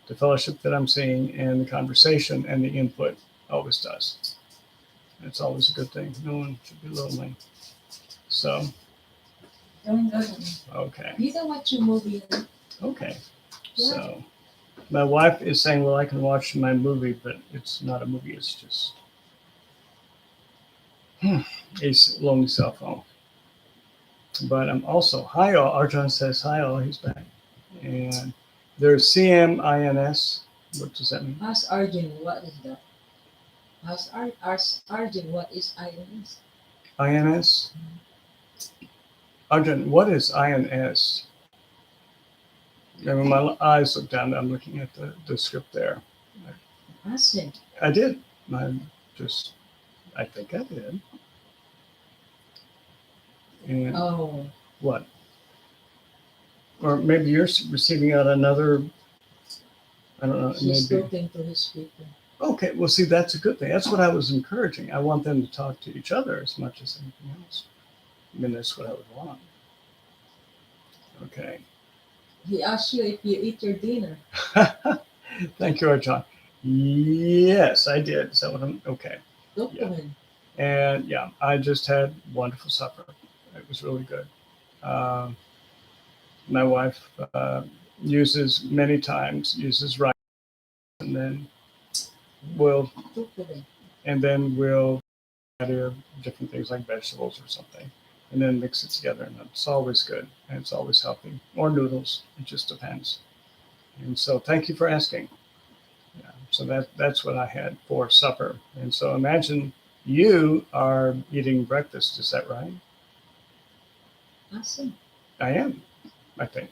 the fellowship that I'm seeing and the conversation and the input always does. It's always a good thing. No one should be lonely. So, okay. You don't watch your movie. Okay. So, my wife is saying, well, I can watch my movie, but it's not a movie. It's just a lonely cell phone. But I'm also, hi all. Arjun says, hi all. He's back. And there's CMINS. What does that mean? Ask Arjun, what is that? Ask Arjun, what is INS? INS? Arjun, what is INS? And when my eyes look down, I'm looking at the script there. Ask him. I did. I think I did. And what? Or maybe you're receiving out another, I don't know. He's maybe. talking to his people. Okay, well, see, that's a good thing. That's what I was encouraging. I want them to talk to each other as much as anything else. I mean, that's what I would want. Okay. He asked you if you eat your dinner. Thank you, Arjun. Yes, I did. Is that what I'm? Okay. Look to him. And yeah, I just had wonderful supper. It was really good. My wife uses rice, and then we'll add different things like vegetables or something, and then mix it together, and it's always good, and it's always healthy. Or noodles, it just depends. And so thank you for asking. Yeah, so that's what I had for supper. And so imagine you are eating breakfast, is that right? Awesome. I am, I think.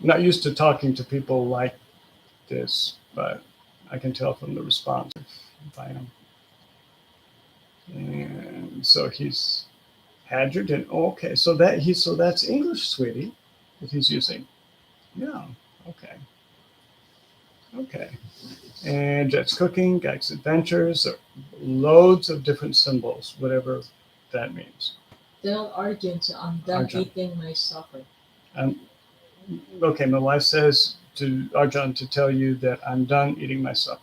Not used to talking to people like this, but I can tell from the response if I am. And so he's had your dinner. Oh, okay, so that's English, sweetie, that he's using. Yeah, okay. Okay. And Jet's Cooking, Gag's Adventures, loads of different symbols, whatever that means. Tell Arjun to I'm done Arjun. eating my supper. Um, okay, my wife says to Arjun to tell you that I'm done eating my supper.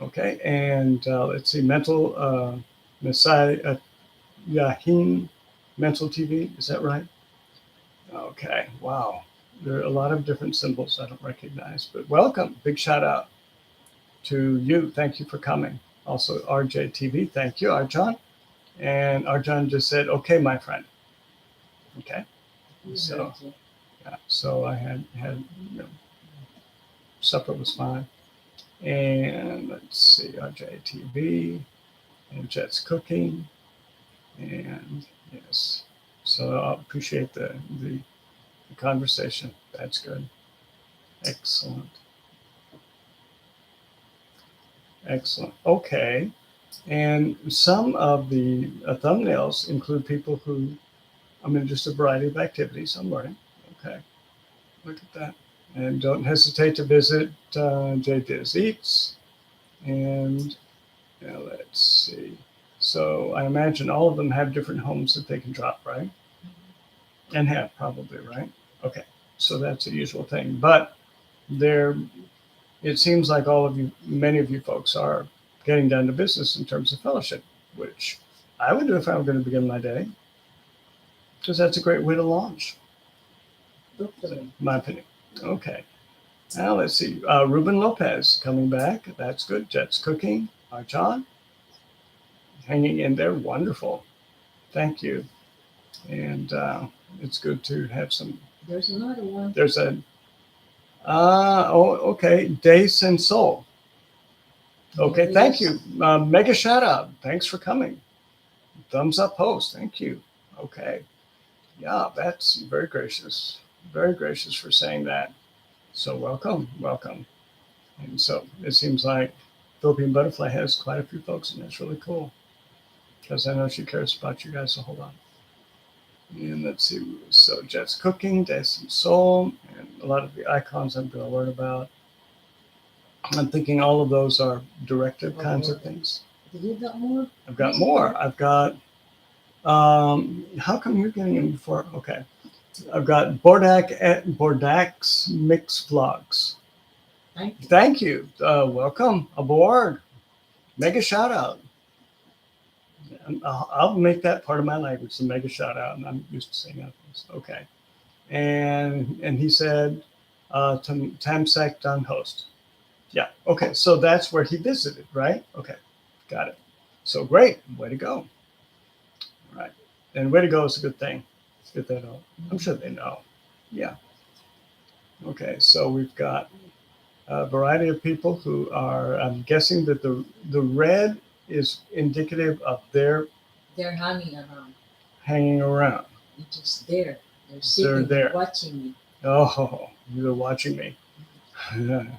Okay, and let's see, mental Messiah Yahin mental TV. Is that right? Okay, wow. There are a lot of different symbols I don't recognize, but welcome. Big shout out to you. Thank you for coming. Also, RJTV, thank you, Arjan. And Arjan just said, okay, my friend. Okay, He so heard you. yeah, so I had supper was fine. And let's see, RJTV and Jet's Cooking. And yes, so I appreciate the conversation. That's good. Excellent. Excellent. Okay. And some of the thumbnails include people who, I mean, just a variety of activities. I'm learning. Okay. Look at that. And don't hesitate to visit JDiz Eats. And let's see. So I imagine all of them have different homes that they can drop, right? And have probably, right? Okay. So that's the usual thing. But there, it seems like all of you, many of you folks are getting down to business in terms of fellowship, which I would do if I were going to begin my day, because that's a great way to launch, Totally. in my opinion. Okay. Now let's see. Ruben Lopez coming back. That's good. Jet's Cooking. John hanging in there. Wonderful. Thank you. And it's good to have some. There's another one. There's a. Okay. Dace and Soul. Okay. Thank you. Mega shout out. Thanks for coming. Thumbs up post. Thank you. Okay. Yeah, that's very gracious. Very gracious for saying that. So welcome, welcome. And so it seems like Philippine Butterfly has quite a few folks, and that's really cool because I know she cares about you guys a whole lot. And let's see. So Jet's Cooking, Days and Soul, and a lot of the icons I'm going to learn about. I'm thinking all of those are directive kinds of things. Did you got more? I've got more. I've got. How come you're getting in before? Okay. I've got Bordak's Mix Vlogs. Thank you. Thank you. Welcome aboard. Mega shout out. I'll make that part of my language, the mega shout out, and I'm used to saying that. Okay. And he said, Tamsek Don host. Yeah. Okay. So that's where he visited, right? Okay. Got it. So great. Way to go. All right. And way to go is a good thing. Good they know. I'm sure they know. Yeah. Okay. So we've got a variety of people who are. I'm guessing that the red is indicative of their They're hanging around. hanging around. They're just there. They're sitting there. watching me. Oh, you're watching me.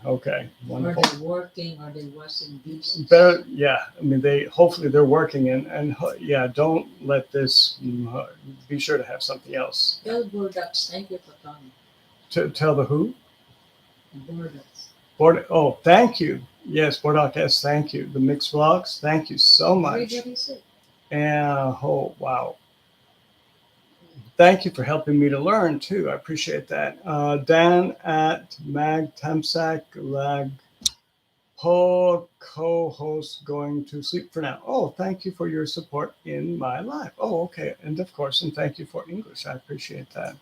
Okay, Or wonderful. they're working or they're washing dishes. Better, yeah. I mean, hopefully they're working, and yeah, don't let this. Be sure to have something else. Tell Bordax, thank you for coming. To tell the who. Bordax. Oh, thank you. Yes, Bordak S. Thank you. The Mix Vlogs. Thank you so much. Everybody said. And oh wow. Thank you for helping me to learn too. I appreciate that. Dan at Mag Tamsak Lag Po co-host going to sleep for now. Oh, thank you for your support in my life. Oh, okay. And of course, and thank you for English. I appreciate that.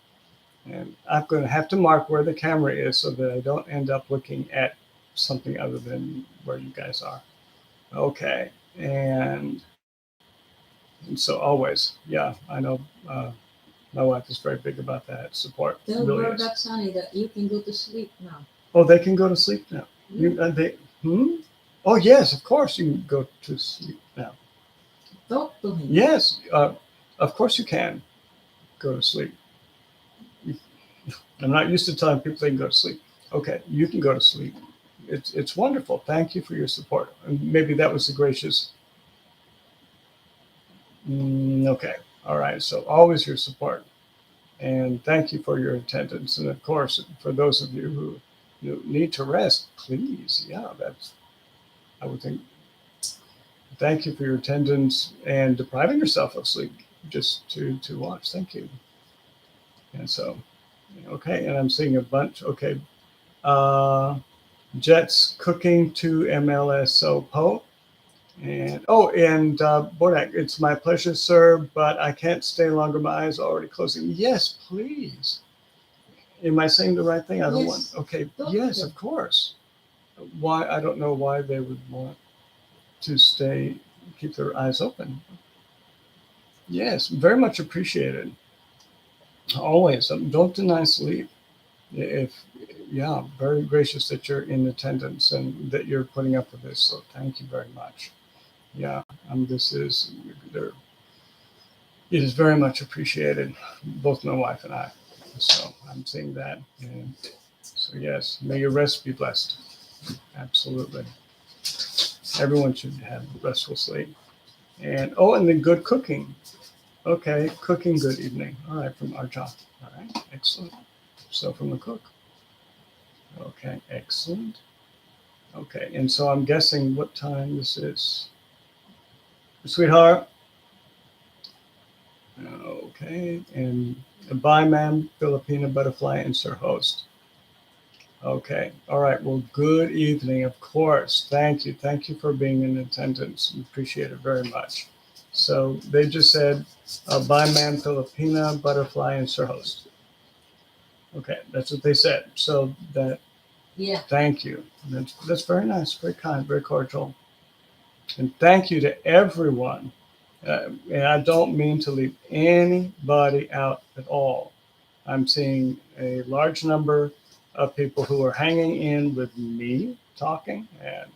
And I'm going to have to mark where the camera is so that I don't end up looking at something other than where you guys are. Okay. And so always, yeah, I know my wife is very big about that support. Tell Really is. Bordax, honey, that you can go to sleep now. Oh, they can go to sleep now. Oh, yes, of course you can go to sleep now. Talk to him. Yes, of course you can go to sleep. I'm not used to telling people they can go to sleep. Okay, you can go to sleep. It's wonderful. Thank you for your support. And maybe that was the gracious. Okay, all right. So always your support. And thank you for your attendance. And of course, for those of you who need to rest, please, yeah, that's, I would think, thank you for your attendance and depriving yourself of sleep just to watch. Thank you. And so, okay, and I'm seeing a bunch. Okay, uh, Jets cooking to MLSO Poe. And Bodak, it's my pleasure, sir, but I can't stay longer. My eyes are already closing. Yes, please. Am I saying the right thing? I don't want. Yes. Okay, Don't yes, do of course. Why? I don't know why they would want to stay, keep their eyes open. Yes, very much appreciated. Always. Don't deny sleep. If Yeah, very gracious that you're in attendance and that you're putting up with this. So thank you very much. Yeah, this is there. It is very much appreciated, both my wife and I. So I'm seeing that, and so yes, may your rest be blessed. Absolutely, everyone should have restful sleep. And and then good cooking. Okay, cooking. Good evening. All right, from Arjun. All right, excellent. So from the cook. Okay, excellent. Okay, and so I'm guessing what time this is. Sweetheart. Okay, and bye, ma'am, Filipina Butterfly and Sir Host. Okay, all right. Well, good evening, of course. Thank you. Thank you for being in attendance. We appreciate it very much. So they just said, bye, ma'am, Filipina Butterfly and Sir Host. Okay, that's what they said. So that, Yeah. thank you. That's very nice, very kind, very cordial. And thank you to everyone. And I don't mean to leave anybody out at all. I'm seeing a large number of people who are hanging in with me talking, and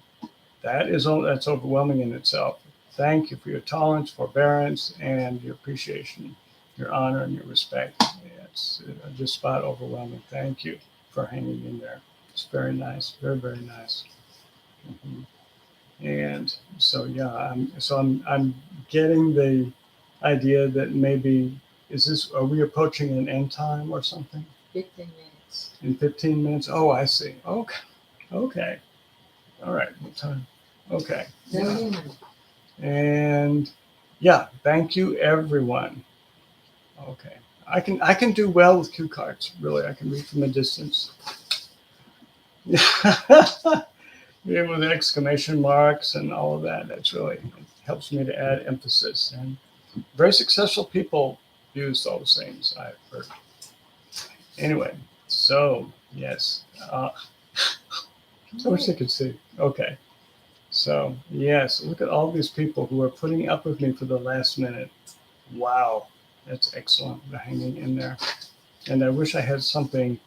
that's overwhelming in itself. Thank you for your tolerance, forbearance, and your appreciation, your honor, and your respect. It's just spot overwhelming. Thank you for hanging in there. It's very nice, very very nice. Mhm. And so yeah, I'm getting the idea that maybe are we approaching an end time or something 15 minutes. in 15 minutes? Oh, I see. Okay, okay, all right. What time? Okay, yeah. 30 minutes. And yeah, thank you everyone. Okay, I can do well with cue cards. Really, I can read from a distance. Yeah, with exclamation marks and all of that. That's really it helps me to add emphasis. And very successful people use those things, I've heard. Anyway, so yes, I wish I could see. Okay, so yes, look at all these people who are putting up with me for the last minute. Wow, that's excellent. They're hanging in there, and I wish I had something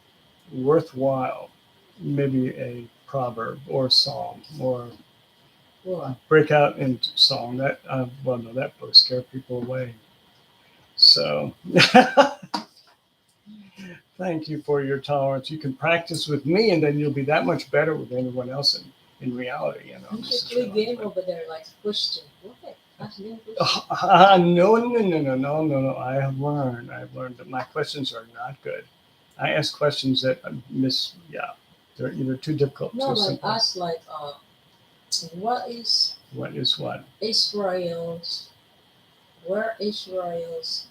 worthwhile, maybe a proverb or psalm or What? break out into song. That well, no, that would scare people away. So thank you for your tolerance. You can practice with me, and then you'll be that much better with anyone else in reality. You This should is play really game over there like question. Okay. Ask them question. no, no, no, no, no, no, no. I've learned that my questions are not good. I ask questions that miss. Yeah, they're either too difficult, No, too like simple. ask like what is What is what? Israel's where Israel's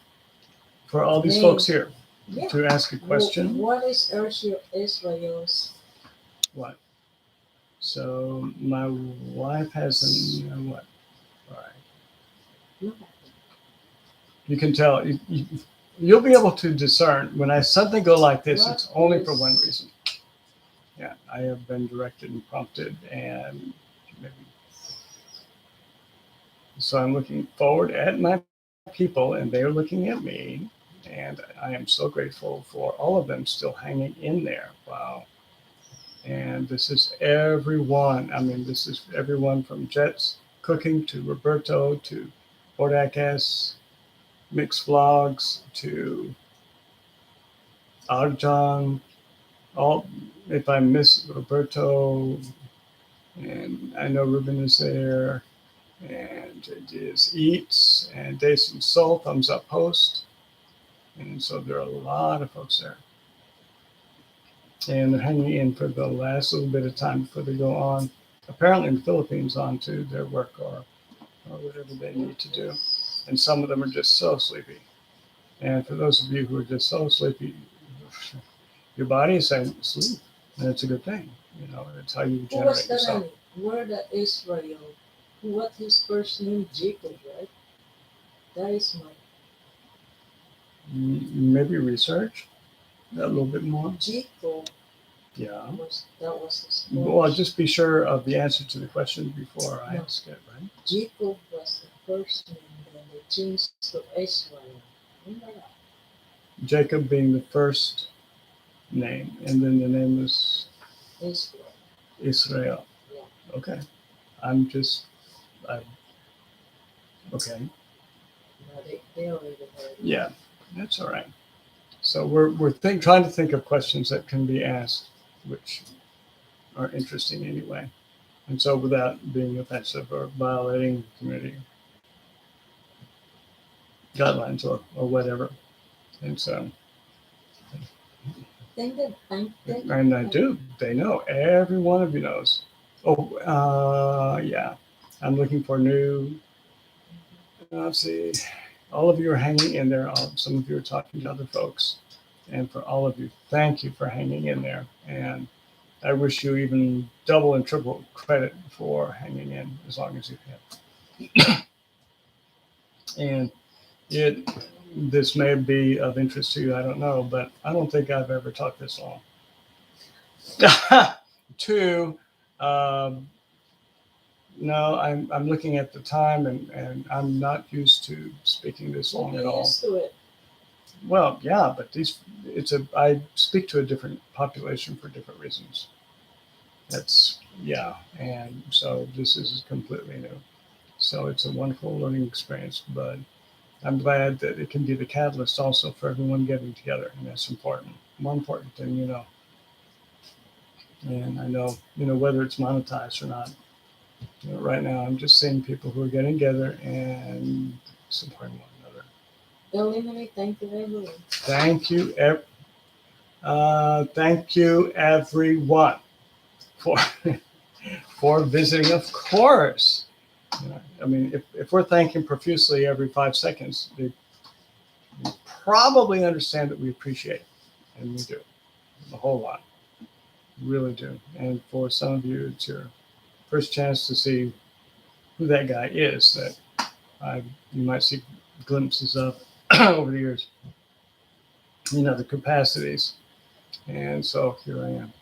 For all these name? folks here Yeah. to ask a question. What is Israel's What? So my wife has what? All right. look at You can tell. You'll be able to discern when I suddenly go like this. What It's only for is- one reason. Yeah, I have been directed and prompted, and maybe so I'm looking forward at my people, and they are looking at me, and I am so grateful for all of them still hanging in there. Wow. And this is everyone. I mean, this is everyone from Jets Cooking to Roberto to Bodak S, Mixed Vlogs to Arjan. All if I miss Roberto, and I know Ruben is there, and it is Eats and Dason Soul, thumbs up post, And so there are a lot of folks there. And they're hanging in for the last little bit of time before they go on, apparently in the Philippines, on to their work or whatever they need to do. And some of them are just so sleepy. And for those of you who are just so sleepy, your body is saying sleep, and it's a good thing. You know, it's how you Who was regenerate that? yourself. Where the Israel? What his first name? Jacob, right? That is my Maybe research a little bit more. Jacob. Yeah. That was his first. Well, just be sure of the answer to the question before I No. ask it, right? Jacob was the first name, then they changed to Israel. Remember that? Jacob being the first name, and then the name was Israel. Israel. Yeah. Okay. Okay. No, they already heard. Yeah, that's all right. So we're trying to think of questions that can be asked, which are interesting anyway, and so without being offensive or violating community guidelines or whatever. And so, and I do. They know. Every one of you knows. Oh, yeah. I'm looking for new. Let's see. All of you are hanging in there. Some of you are talking to other folks. And for all of you, thank you for hanging in there. And I wish you even double and triple credit for hanging in as long as you have. And this may be of interest to you, I don't know, but I don't think I've ever talked this long. Two, no, I'm looking at the time and I'm not used to speaking this long at all. Used to it. Well, yeah, but I speak to a different population for different reasons. And so this is completely new. So it's a wonderful learning experience, but I'm glad that it can be the catalyst also for everyone getting together, and that's important. More important than you know. And I know, whether it's monetized or not. Right now, I'm just seeing people who are getting together and supporting one another. Eliminate. Thank you, everyone. Thank you, everyone, for for visiting. Of course, I mean, if we're thanking profusely every 5 seconds, they probably understand that we appreciate it, and we do a whole lot, really do. And for some of you, it's your first chance to see who that guy is that you might see glimpses of over the years in other capacities. And so here I am.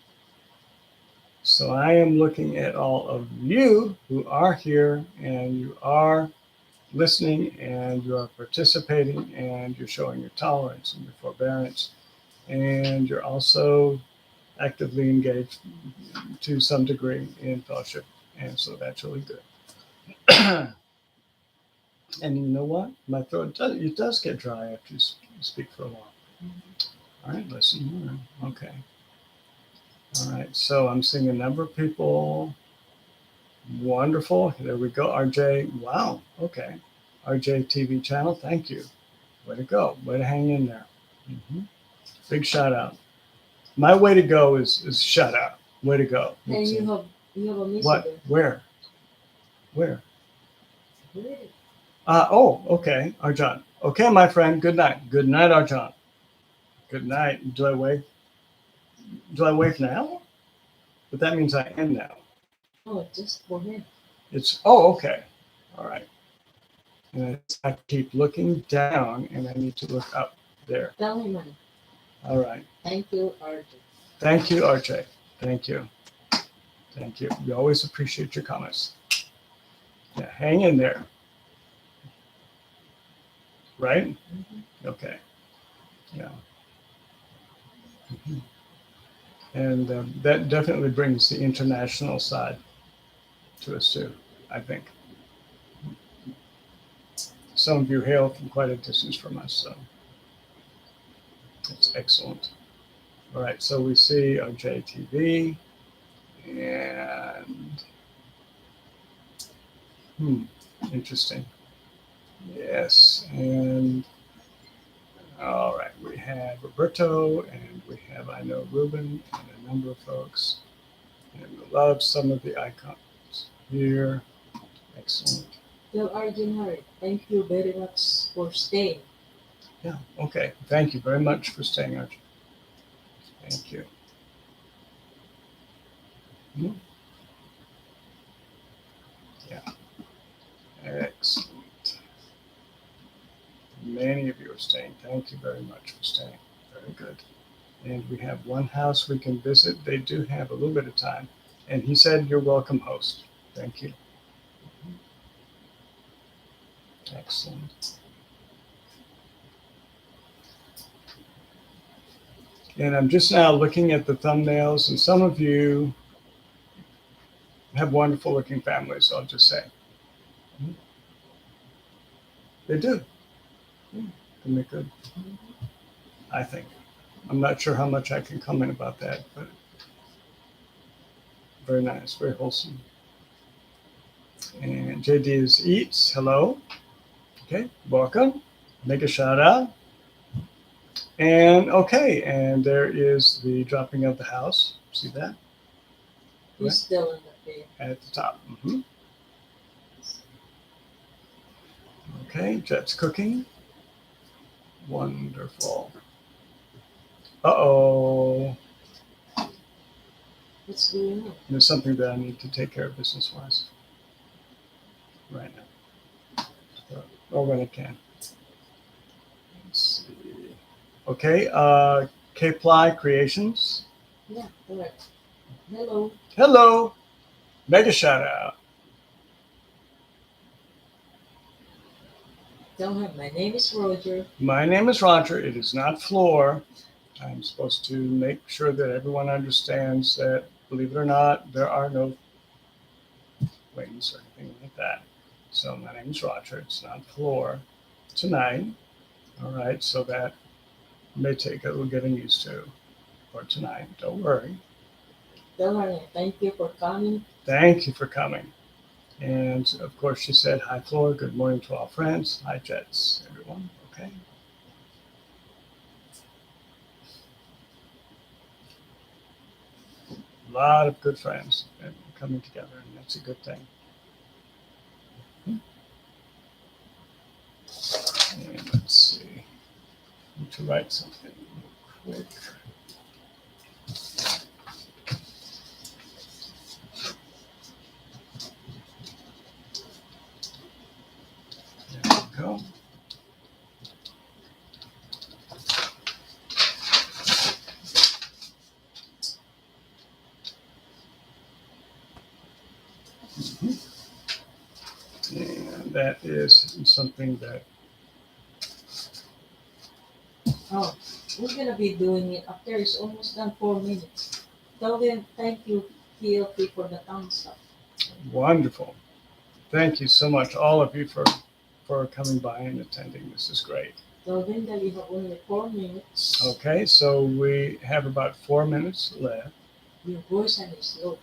So I am looking at all of you who are here and you are listening and you are participating and you're showing your tolerance and your forbearance and you're also actively engaged to some degree in fellowship. And so that's really good. And you know what? My throat does get dry after you speak for a while. All right, listen. Okay. All right. So I'm seeing a number of people. Wonderful. There we go. RJ. Wow. Okay. RJ TV channel. Thank you. Way to go. Way to hang in there. Big shout out. My way to go is shout out. Way to go. And you have a message. What? Where? Okay. Arjan. Okay, my friend. Good night. Good night, Arjan. Good night. Do I wave? Do I wave now? But that means I am now. Oh, just for him. Okay. All right. And I keep looking down and I need to look up there. Tell him, man. All right. Thank you, RJ. Thank you, RJ. Thank you. Thank you. We always appreciate your comments. Yeah, hang in there. Right? Mm-hmm. Okay. Yeah. Mm-hmm. And that definitely brings the international side to us too, I think. Some of you hail from quite a distance from us, so it's excellent. All right, so we see our JTV and interesting. Yes, and All right, we have Roberto, and we have, I know, Ruben, and a number of folks. And we love some of the icons here. Excellent. Tell Arjun Hari, thank you very much for staying. Yeah, okay. Thank you very much for staying, Archie. Thank you. Hmm. Yeah, excellent. Many of you are staying. Thank you very much for staying. Very good. And we have one house we can visit. They do have a little bit of time. And he said, "You're welcome, host." Thank you. Excellent. And I'm just now looking at the thumbnails, and some of you have wonderful looking families, I'll just say. They do. And they could, I think. I'm not sure how much I can comment about that, but very nice, very wholesome. And JD's Eats, hello. Okay, welcome. Make a shout out. And okay, and there is the dropping of the house. See that? He's Right. still in the bed. At the top. Okay, Jet's cooking. Wonderful. Uh-oh. What's going on? There's something that I need to take care of business-wise right now. Or when I can. Let's see. Okay, K-Ply Creations. Yeah, correct. Hello. Hello. Mega shout out. Tell him my name is Roger. My name is Roger. It is not Floor. I'm supposed to make sure that everyone understands that, believe it or not, there are no wings or anything like that. So my name is Roger. It's not Floor tonight. All right, so that may take a little getting used to for tonight. Don't worry. Tell her thank you for coming. Thank you for coming. And of course, she said, "Hi, Floor. Good morning to all friends. Hi, Jets, everyone." Okay. A lot of good friends and coming together, and that's a good thing. And let's see. I need to write something real quick. There we go. And that is something that, Oh, we're gonna be doing it after it's almost done 4 minutes. Tell them thank you, TLP, for the thumbs up. wonderful. Thank you so much, all of you, for coming by and attending. This is great. Tell them that we have only 4 minutes. Okay, so we have about 4 minutes left. Your voice is low.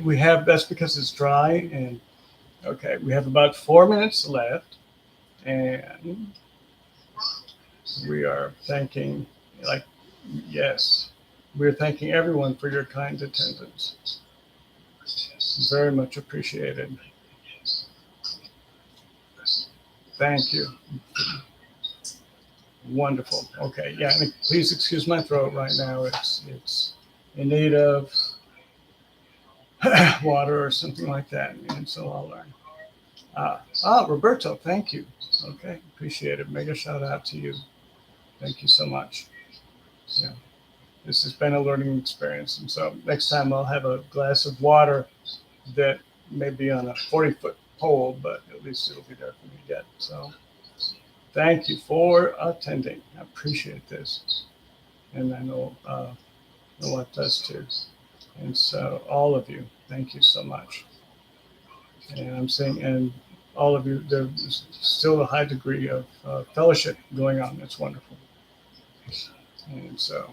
We have, that's because it's dry, and okay, we have about 4 minutes left, and we are thanking, like, yes, we're thanking everyone for your kind attendance. Very much appreciated. Thank you. Wonderful. Okay, yeah, and please excuse my throat right now. It's in need of water or something like that, and so I'll learn. Roberto, thank you. Okay, appreciate it. Mega shout out to you. Thank you so much. Yeah, this has been a learning experience, and so next time I'll have a glass of water that may be on a 40-foot pole, but at least it'll be there for me to get. So thank you for attending. I appreciate this, and I know what does too. And so all of you, thank you so much. And I'm saying, and all of you, there's still a high degree of fellowship going on. That's wonderful. And so,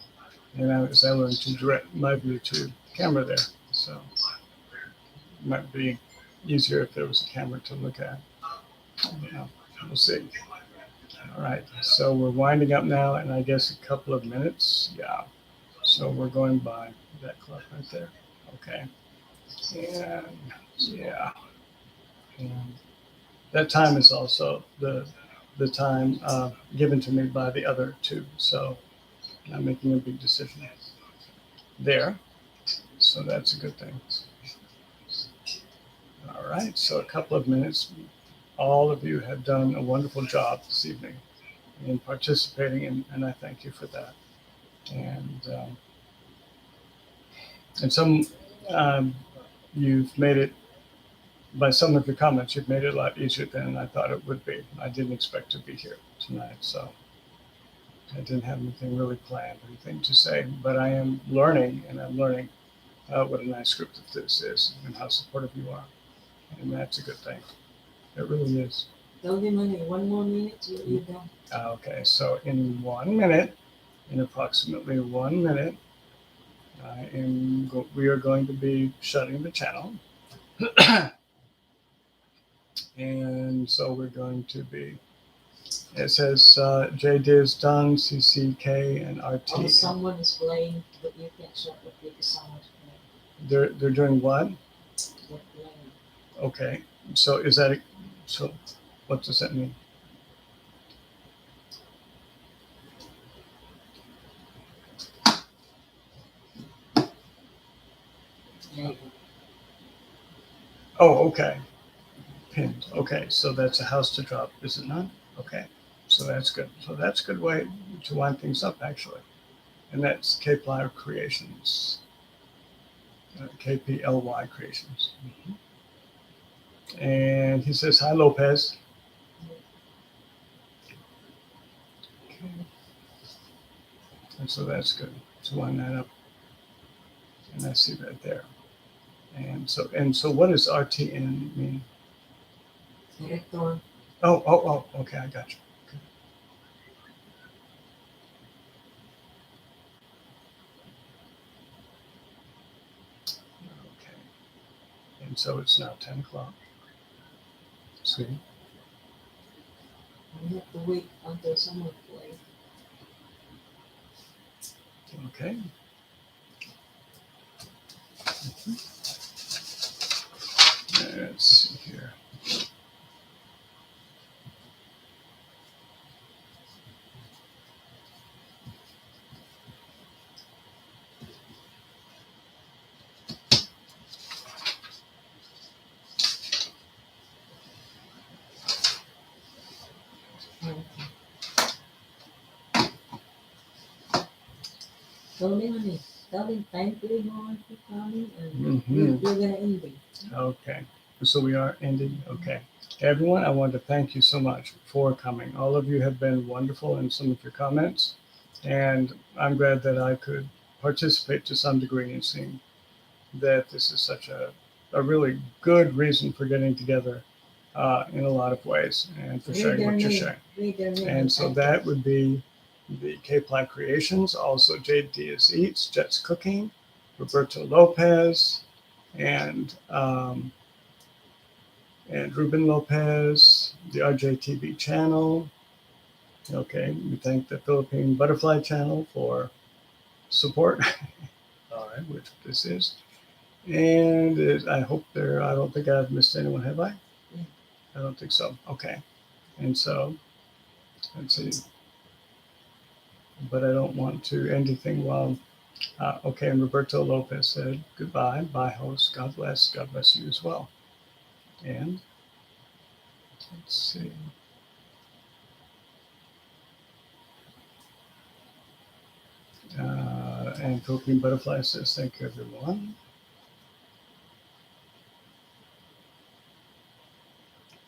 and as I learned to direct my view to camera there, so it might be easier if there was a camera to look at. You know, we'll see. All right, so we're winding up now, and I guess a couple of minutes. Yeah. So we're going by that clock right there. Okay. And yeah, and that time is also the time given to me by the other two. So I'm making a big decision there. So that's a good thing. All right. So a couple of minutes. All of you have done a wonderful job this evening in participating, and I thank you for that. And some um, you've made it by some of your comments. You've made it a lot easier than I thought it would be. I didn't expect to be here tonight, so I didn't have anything really planned, anything to say. But I am learning, and I'm learning what a nice group of this is, and how supportive you are, and that's a good thing. It really is. Tell them only 1 more minute, you're done. Okay, so in 1 minute, in approximately 1 minute, we are going to be shutting the channel. And so we're going to be, it says JD is done, CCK and RT. Oh, someone is playing, but you can't shut the because someone's playing. They're doing what? They're playing. Okay, so is that, so what does that mean? Maybe. Oh, okay. Pinned. Okay, so that's a house to drop, is it not? Okay, so that's good. So that's a good way to wind things up, actually. And that's KPLY Creations. KPLY Creations. And he says, hi, Lopez. Okay. And so that's good to wind that up. And I see that there. And so what does RTN mean? Director. Oh, okay, I got you. Okay. Okay. And so it's now 10 o'clock. See? We have to wait until someone plays. Okay. Let's see here. Tell them honey. Tell them time to ignore for coming and Mhm. you're gonna end it. Okay. So we are ending. Okay. Everyone, I want to thank you so much for coming. All of you have been wonderful in some of your comments. And I'm glad that I could participate to some degree in seeing that this is such a really good reason for getting together in a lot of ways and for Read sharing their what you're name. sharing. Read their name. And so that would be the K-Plant Creations, also JD's Eats, Jet's Cooking, Roberto Lopez, and Ruben Lopez, the RJTV channel. Okay, we thank the Philippine Butterfly Channel for support. All right, which this is. And I hope I don't think I've missed anyone, have I? Yeah. I don't think so. Okay. And so, let's see. But I don't want to end anything while, okay, and Roberto Lopez said goodbye. Bye, host. God bless. God bless you as well. And let's see. And Philippine Butterfly says, thank you, everyone.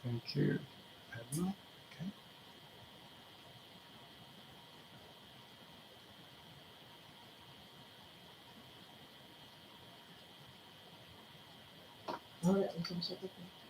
Thank you, Padma. Okay. All right, we can shut it down.